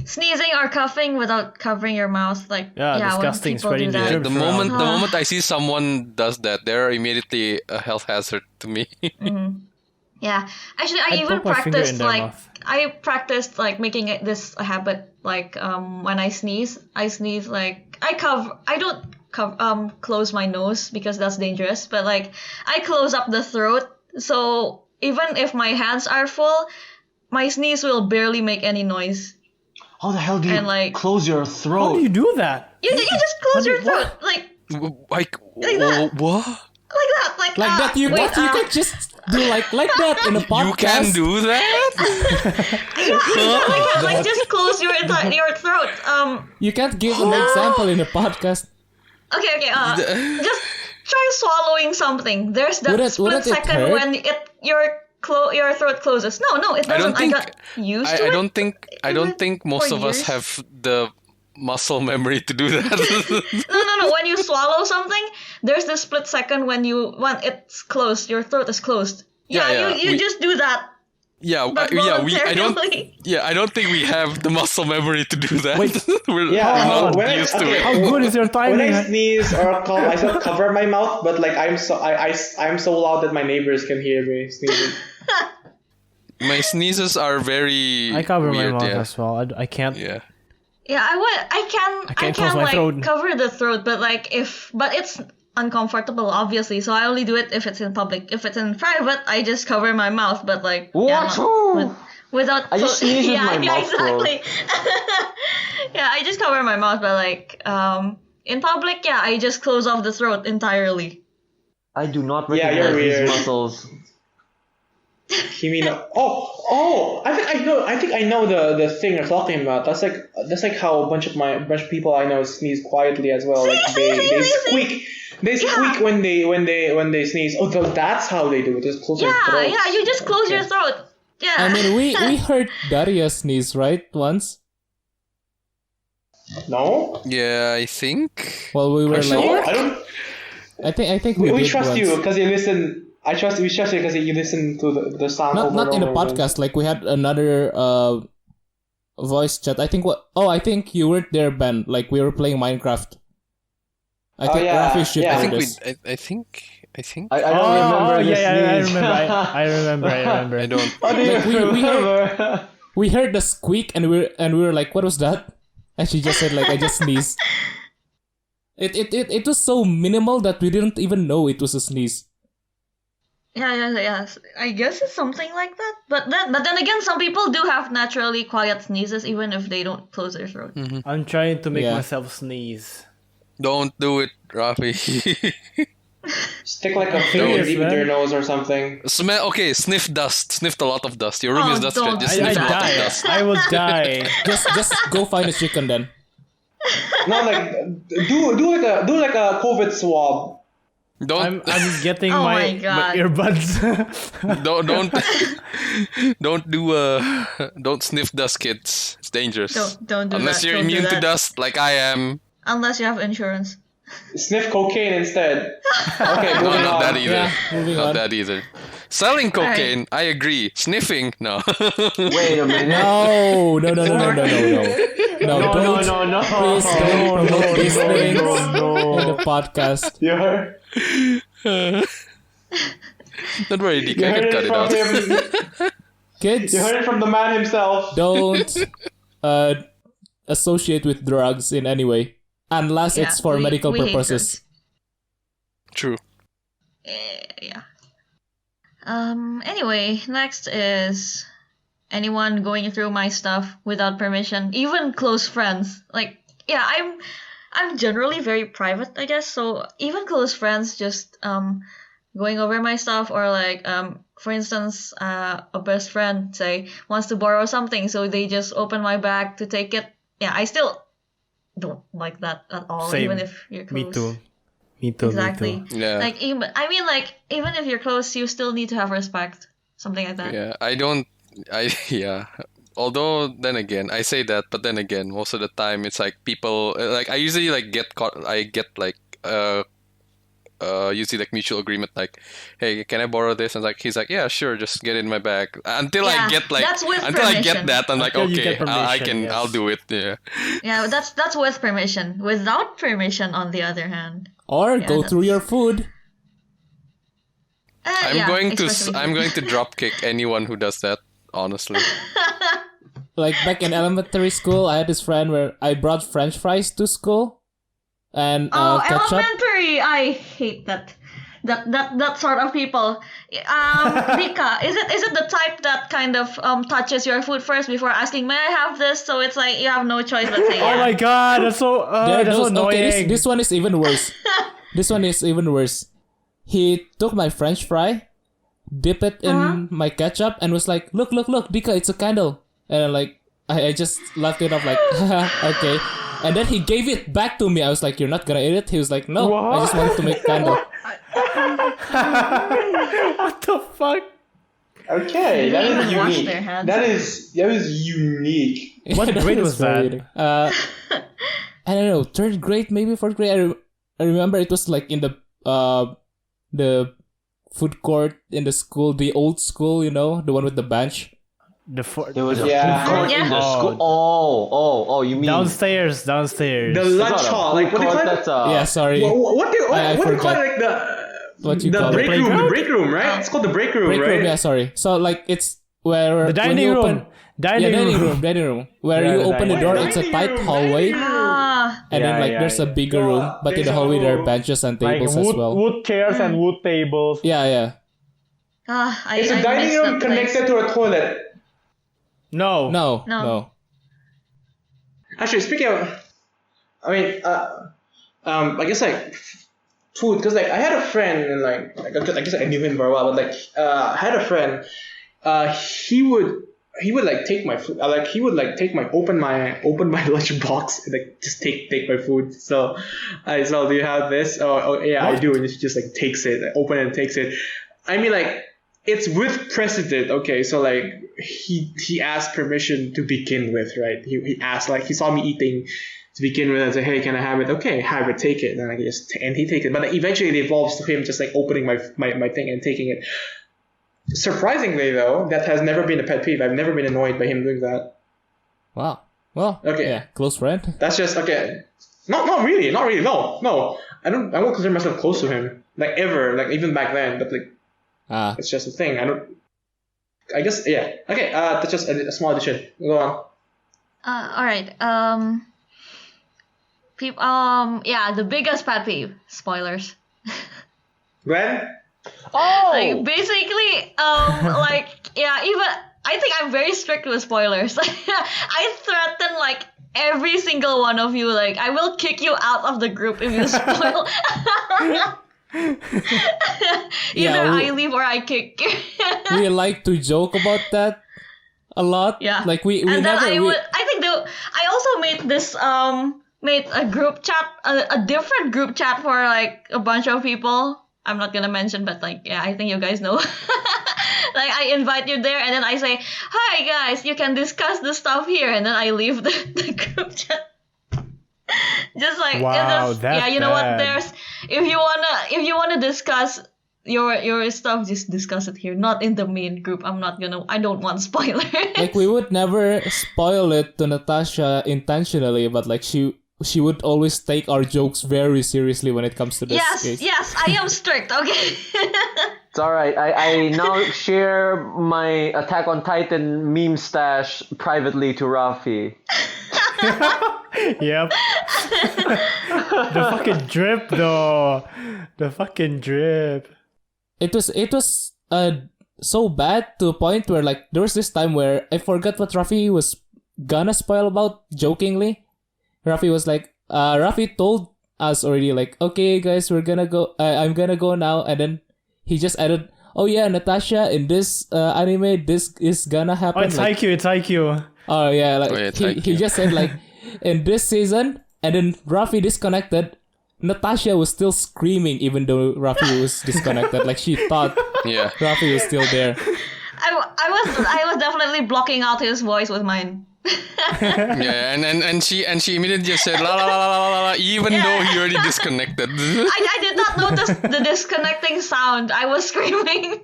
Sneezing or coughing without covering your mouth. Like, Yeah, disgusting, when people spreading do the that. germs. The moment I see someone does that, they're immediately a health hazard to me. Yeah. Actually, I I'd even poke my finger in their practiced like making this a habit. Like, when I sneeze like I don't close my nose because that's dangerous. But like, I close up the throat. So even if my hands are full, my sneeze will barely make any noise. How the hell do you And, like- close your throat? How do you do that? You just close your throat like Like that. what? like that. Like Like that, you can just do like that in a podcast. You can do that? Yeah, like just close your throat. You can't give an example in a podcast. Okay. Just try swallowing something. There's that Wouldn't split it second hurt? when your throat closes. No, it doesn't. I got used to I it. don't think most for of us years. have the muscle memory to do that. No. When you swallow something, there's this split second when it's closed. Your throat is closed. Yeah, You just do that. But I don't. voluntarily. Yeah, I don't think we have the muscle memory to do that. Wait. we're Yeah, not when used to okay. it. How good is your When timing? I sneeze or cough, I still cover my mouth, but like I'm so loud that my neighbors can hear me sneezing. My sneezes are very I cover weird, my mouth yeah. as well. I can't. Yeah. Yeah, I can't can close my like throat. cover the throat, but like but it's uncomfortable obviously, so I only do it if it's in public. If it's in private, I just cover my mouth, but like without I just sneeze with my mouth exactly. Yeah, I just cover my mouth, but like in public, yeah, I just close off the throat entirely. I do not Yeah, recognize you're these weird. muscles. Kimino. Oh! I think I know the thing you're talking about. That's like how a bunch of people I know sneeze quietly as well. Like they squeak. They squeak when they sneeze. Oh, that's how they do it. Just close their throats. Yeah, you just close your Okay. throat. Yeah. I mean, we heard Daria sneeze, right? Once. No. Yeah, I think. Well, we were No, like, I don't. I think we We did trust once. you because you listen. We trust you because you listen to the sound. Not over in and a over again. podcast. Like we had another voice chat. I think you weren't there, Ben. Like we were playing Minecraft. I think yeah, Rafi should yeah. I know think this. I think. I don't remember this I sneeze. remember. I remember. I don't. How do you Like, we remember? We heard the squeak and we were like, what was that? And she just said like, I just sneezed. It was so minimal that we didn't even know it was a sneeze. Yeah. I guess it's something like that. But then again, some people do have naturally quiet sneezes even if they don't close their throat. I'm trying to make Yeah. myself sneeze. Don't do it, Rafi. Stick like a finger Serious, deep in man? your nose or something. Okay, sniff dust. Sniffed a lot of dust. Your room Oh, is dusty. don't. Just I sniff a lot of die. dust. I will die. Just go find a chicken then. No, like do like a COVID swab. Don't I'm getting Oh my my God. earbuds. don't sniff dust, kids. It's dangerous. Don't do Unless that. you're Don't do immune to that. dust, like I am. Unless you have insurance. Sniff cocaine instead. Okay, No, moving not on. that either. Yeah, moving Not on. that either. Selling cocaine, I agree. Sniffing, no. Wait a minute. No. No, No, don't. no. Please don't promote these things in the podcast. You heard? Don't worry, DK, You I heard can cut it it from out. him. Kids, You heard it from the man himself. don't associate with drugs in any way. Unless Yeah, it's for medical we hate purposes. True. Yeah. Anyway, next is anyone going through my stuff without permission, even close friends. Like, yeah, I'm generally very private, I guess. So even close friends just going over my stuff, or like for instance, a best friend say wants to borrow something, so they just open my bag to take it. Yeah, I still don't like that at all, Same. even if you're close. Me too. Exactly. Yeah. Like even if you're close, you still need to have respect. Something like that. Yeah, yeah. Although then again, I say that, but then again, most of the time it's like people like I usually like get caught. I get like usually like mutual agreement, like, hey, can I borrow this? And like he's like, yeah, sure, just get it in my bag. Until I get like that's with until I permission. get that, I'm like, Until you okay, get I permission, can, yes. I'll do it. Yeah. Yeah, that's with permission. Without permission, on the other hand, Or go through your food. I'm going to drop kick anyone who does that. Honestly. Like back in elementary school, I had this friend where I brought French fries to school, and ketchup. Elementary! I hate that sort of people. Rika, is it the type that kind of touches your food first before asking, may I have this? So it's like you have no choice but say yeah. Oh my god, that's so annoying. Okay, this one is even worse. This one is even worse. He took my French fry, dip it in my ketchup, and was like, look, Dika, it's a candle. And like, I just laughed it off like, okay. And then he gave it back to me. I was like, you're not gonna eat it? He was like, no, I just wanted to make candle. What the fuck? Okay, that is wash unique. their hands. That is unique. What grade was that? I don't know, third grade, maybe fourth grade. I remember it was like in the food court in the school, the old school, you know, the one with the bench. There was a food Yeah. court in the school. Oh, you mean Downstairs. The lunch hall, like what do you call it? Yeah, sorry. What do you call it? Like What you the call break it? room? The break room, right? It's called the break room, Break right? room, yeah, sorry. So like it's where The when dining you room. open, dining room. Where Yeah, you the open the dining door, room. it's a tight hallway, and then Yeah, like yeah, there's a yeah. bigger room, but in the hallway there are benches and Like tables as well. wood chairs and wood tables. Yeah. Is the dining room connected to a toilet? No. No. Actually, speaking of, I mean, I guess like food, because like I had a friend and like I guess I knew him for a while, but like I had a friend, he would like take my food, like he would like take my open my lunch box and like just take my food. So I do you have this? Oh yeah, I do. And he just like takes it, open and takes it. I mean like it's with precedent, okay? So like he asked permission to begin with, right? He asked, like he saw me eating to begin with and said, hey, can I have it? Okay, have it, take it. And I just and he takes it. But eventually it evolves to him just like opening my thing and taking it. Surprisingly though, that has never been a pet peeve. I've never been annoyed by him doing that. Wow. Well, Okay. yeah, close friend. That's just okay. Not really. No. I won't consider myself close to him. Like ever. Like even back then. But like it's just a thing. I guess yeah. Okay, that's just a small addition. Go on. All right. The biggest pet peeve. Spoilers. Glenn? Like basically, even I think I'm very strict with spoilers. I threaten like every single one of you. Like I will kick you out of the group if you spoil. Either I leave or I kick. We like to joke about that a lot. Yeah. Like we and never. then I also made a group chat, a different group chat for like a bunch of people. I'm not gonna mention, but like yeah, I think you guys know. Like I invite you there, and then I say, "Hi guys, you can discuss the stuff here," and then I leave the group chat. Just like Wow, that's you know what? bad. If you wanna discuss your stuff, just discuss it here, not in the main group. I don't want spoilers. Like we would never spoil it to Natasha intentionally, but like she would always take our jokes very seriously when it comes to this case. Yes, I am strict. Okay. It's alright. I now share my Attack on Titan meme stash privately to Rafi. Yep. The fucking drip though. The fucking drip. It was so bad to a point where like there was this time where I forgot what Rafi was gonna spoil about jokingly. Rafi was like, Rafi told us already like, okay guys, we're gonna go. I'm gonna go now, and then he just added, oh yeah, Natasha, in this anime, this is gonna happen. Oh, it's like, IQ. It's IQ. Oh yeah, like it's he just said like, in this season, and then Rafi disconnected. Natasha was still screaming even though Rafi was disconnected. Like she thought Rafi was still there. I was definitely blocking out his voice with mine. Yeah, and she immediately just said la la la la la la, even though he already disconnected. I did not notice the disconnecting sound. I was screaming.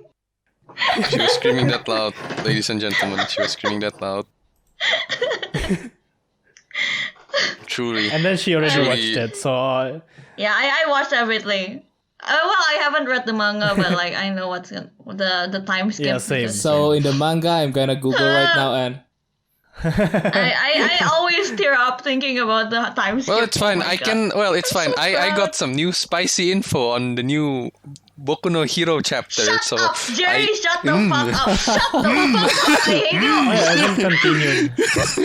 She was screaming that loud, ladies and gentlemen. She was screaming that loud. Truly. And then she already watched it, so Yeah, I watched everything. Well, I haven't read the manga, but like I know what's the time skip. Yeah, same. So in the manga, I'm gonna Google right now and I always tear up thinking about the time skip. Well, it's fine. Oh my I God. can. Well, it's fine. so I got proud. some new spicy info on the new Boku no Hero chapter. Shut so up, Jerry! Shut the Mm. fuck up! Shut the fuck up! I hate you. I haven't continued. this,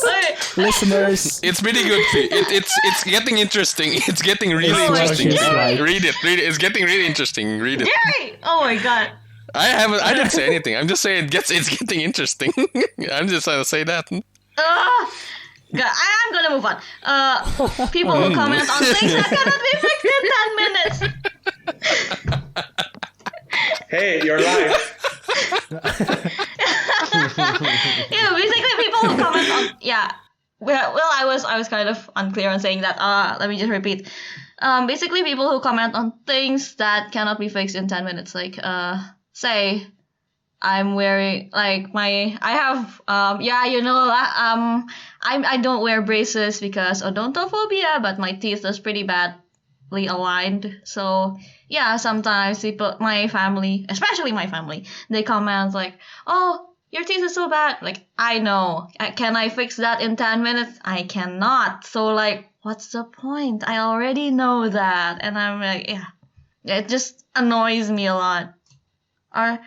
Hey, listeners, It's pretty good. It's getting interesting. It's getting really Oh my interesting. God. Read it. It's getting really interesting. Read it. Jerry! Oh my God! I didn't say anything. I'm just saying it's getting interesting. I'm just trying to say that. God, I'm gonna move on. People who comment on things that cannot be fixed in 10 minutes. Hey, you're live. Yeah, basically people who comment on Well, I was kind of unclear on saying that. Let me just repeat. Basically people who comment on things that cannot be fixed in 10 minutes. Like say I'm wearing like I don't wear braces because odontophobia, but my teeth is pretty badly aligned. So yeah, sometimes people, my family, especially my family, they comment like, "Oh, your teeth is so bad." Like, I know. Can I fix that in 10 minutes? I cannot. So like, what's the point? I already know that. And I'm like, yeah. It just annoys me a lot. Or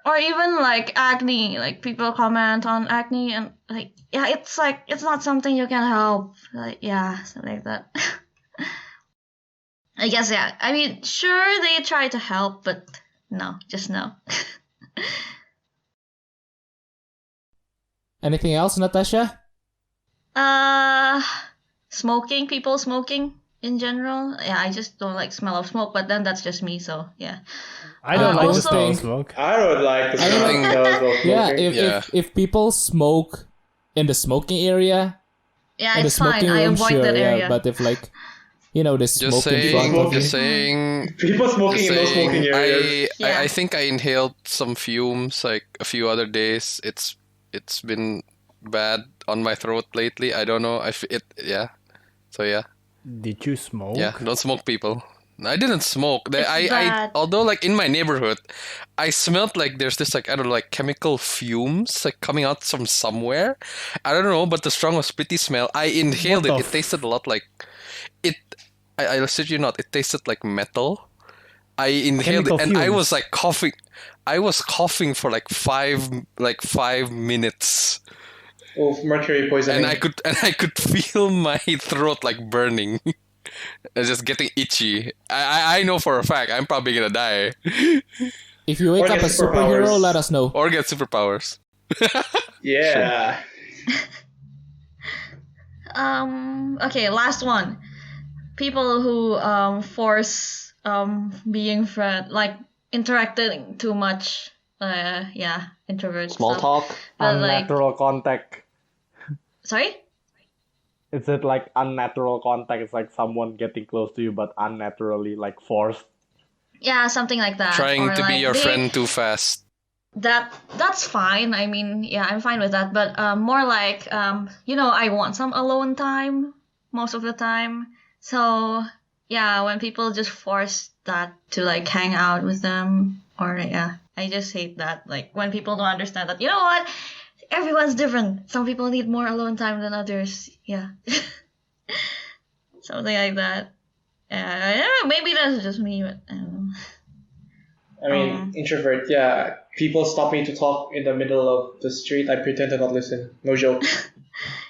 or even like acne, like people comment on acne and like, yeah, it's like it's not something you can help, like, yeah, something like that. I guess, yeah, I mean, sure, they try to help, but no, just no. anything else, Natasha? Smoking, people smoking in general, yeah, I just don't like smell of smoke, but then that's just me, so yeah. I don't like the Also- smell of smoke. I don't like the I don't smell of smoking. Yeah, Yeah. if people smoke in the smoking area, Yeah, in the it's fine, smoking I room, avoid sure, that area. yeah. But if like, they Just smoke in front of you. saying. People smoking in no smoking areas. Yeah. I think I inhaled some fumes like a few other days. It's been bad on my throat lately. I don't know. Yeah. So yeah. Did you smoke? Yeah, don't smoke, people. I didn't smoke. It's bad. Although like in my neighborhood, I smelled like there's this like, I don't know, like chemical fumes like coming out from somewhere. I don't know, but the strongest pretty smell. I inhaled What it. the It tasted a lot like it. I shit you not. It tasted like metal. I inhaled Chemical it and I fumes. was like coughing. I was coughing for like 5 minutes. Oh, mercury poisoning. And I could feel my throat like burning. It's just getting itchy. I know for a fact I'm probably gonna die. If you wake Or up a get superhero, superpowers. let us know. Or get superpowers. Yeah. Okay, last one. People who force being friend, like interacting too much. Yeah, introverts. Small stuff. talk. But like, Unnatural contact. sorry. Is it like unnatural contact? It's like someone getting close to you, but unnaturally, like forced. Yeah, something like that. Trying Or to be like your they- friend too fast. That's fine. I mean, yeah, I'm fine with that. But more like I want some alone time most of the time. So yeah, when people just force that to like hang out with them, or yeah, I just hate that. Like when people don't understand that. You know what? Everyone's different. Some people need more alone time than others. Yeah, something like that. Yeah, maybe that's just me, but I don't know. I mean, introvert, yeah. People stop me to talk in the middle of the street. I pretend to not listen. No joke.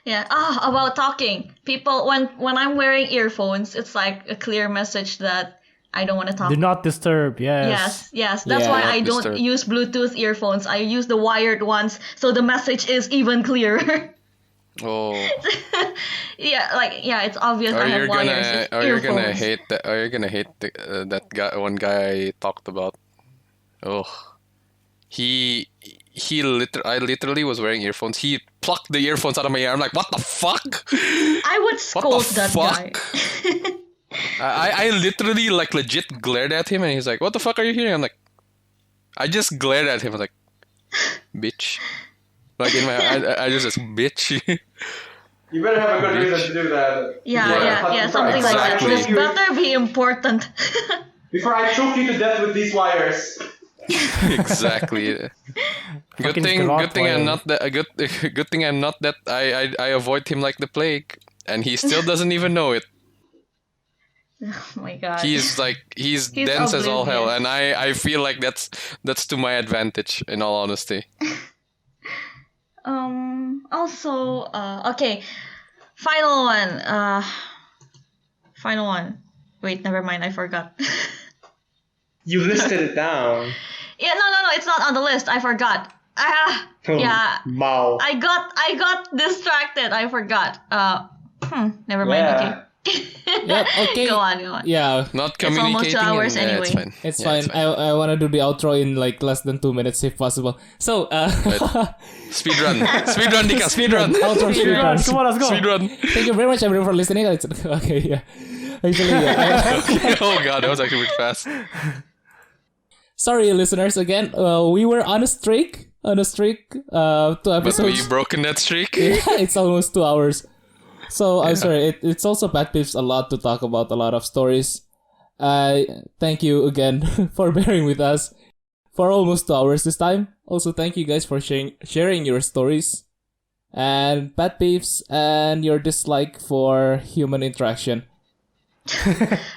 Yeah. About talking. People, when I'm wearing earphones, it's like a clear message that I don't want to talk. Do not disturb. Yes. Yes. That's Yeah. why Not I don't disturb. use Bluetooth earphones. I use the wired ones, so the message is even clearer. Oh. It's obvious I have wires. It's Are you gonna earphones. hate that? Are you gonna hate that guy? One guy I talked about. Oh, he I literally was wearing earphones. He plucked the earphones out of my ear. I'm like, what the fuck? I would scold that guy. I literally like legit glared at him, and he's like, "What the fuck are you hearing?" I'm like, I just glared at him. I was like, "Bitch!" Like in my, I just said, "Bitch." You better have a good reason to do that. Yeah, something like that. This better be important. Before I choke you to death with these wires. Exactly. Good thing I'm not that. Good thing I'm not that. I avoid him like the plague, and he still doesn't even know it. Oh my god. He's dense as all hell, and I feel like that's to my advantage, in all honesty. Also, okay. Final one. Wait, never mind. I forgot. You listed it down. Yeah, no. It's not on the list. I forgot. Yeah. Wow. I got distracted. I forgot. Never mind. Okay. Yep, okay. Go on. Yeah. Not It's almost communicating. 2 hours anyway. It's fine. It's Yeah, fine. I want to do the outro in like less than 2 minutes if possible. So, Speedrun, Dika, speedrun. outro speedrun. Come on, let's go. Speedrun. Thank you very much everyone for listening. Okay, yeah. Actually, yeah. Oh god, that was actually really fast. Sorry, listeners. Again, we were on a streak. 2 But episodes. you broken that streak? Yeah, it's almost 2 hours. So I'm sorry. It's also Pet Peeves, a lot to talk about, a lot of stories. Thank you again for bearing with us for almost 2 hours this time. Also, thank you guys for sharing your stories and pet peeves and your dislike for human interaction.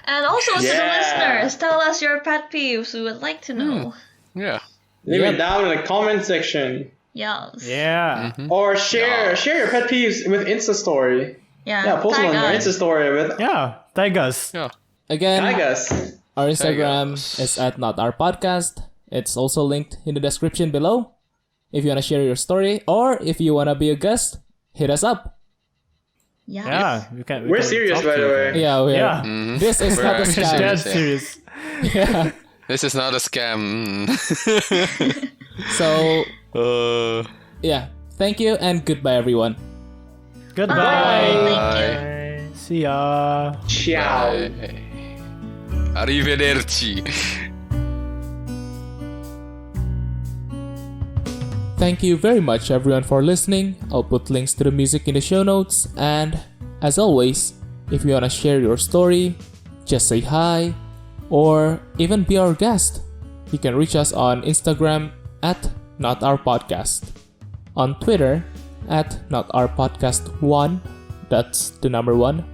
And also to the listeners, tell us your pet peeves. We would like to know. Yeah. Leave it down in the comment section. Yes. Yeah. Mm-hmm. Or share your pet peeves with Insta story. Yeah. Post them on your tag Insta us. story with Yeah. Tag us. Yeah. Again, tag us. our Instagram us. is at Not Our Podcast. It's also linked in the description below. If you want to share your story or if you want to be a guest, hit us up. Yeah. Yeah. We're serious, by the way. Yeah, we are. Yeah. This is not a We're scam. Dead serious, serious. Yeah. This is not a scam. So, yeah. Thank you and goodbye, everyone. Goodbye. Bye. See ya. Ciao. Bye. Arrivederci. Thank you very much, everyone, for listening. I'll put links to the music in the show notes. And as always, if you want to share your story, just say hi, or even be our guest, you can reach us on Instagram at NotOurPodcast, on Twitter at NotOurPodcast1, that's the number 1,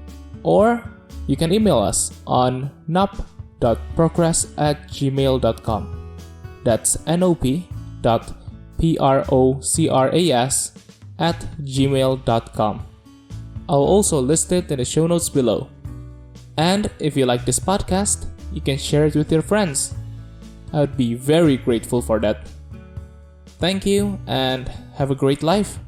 or you can email us on nop.progress@gmail.com. That's nop.progras@gmail.com. I'll also list it in the show notes below. And if you like this podcast, you can share it with your friends. I would be very grateful for that. Thank you and have a great life.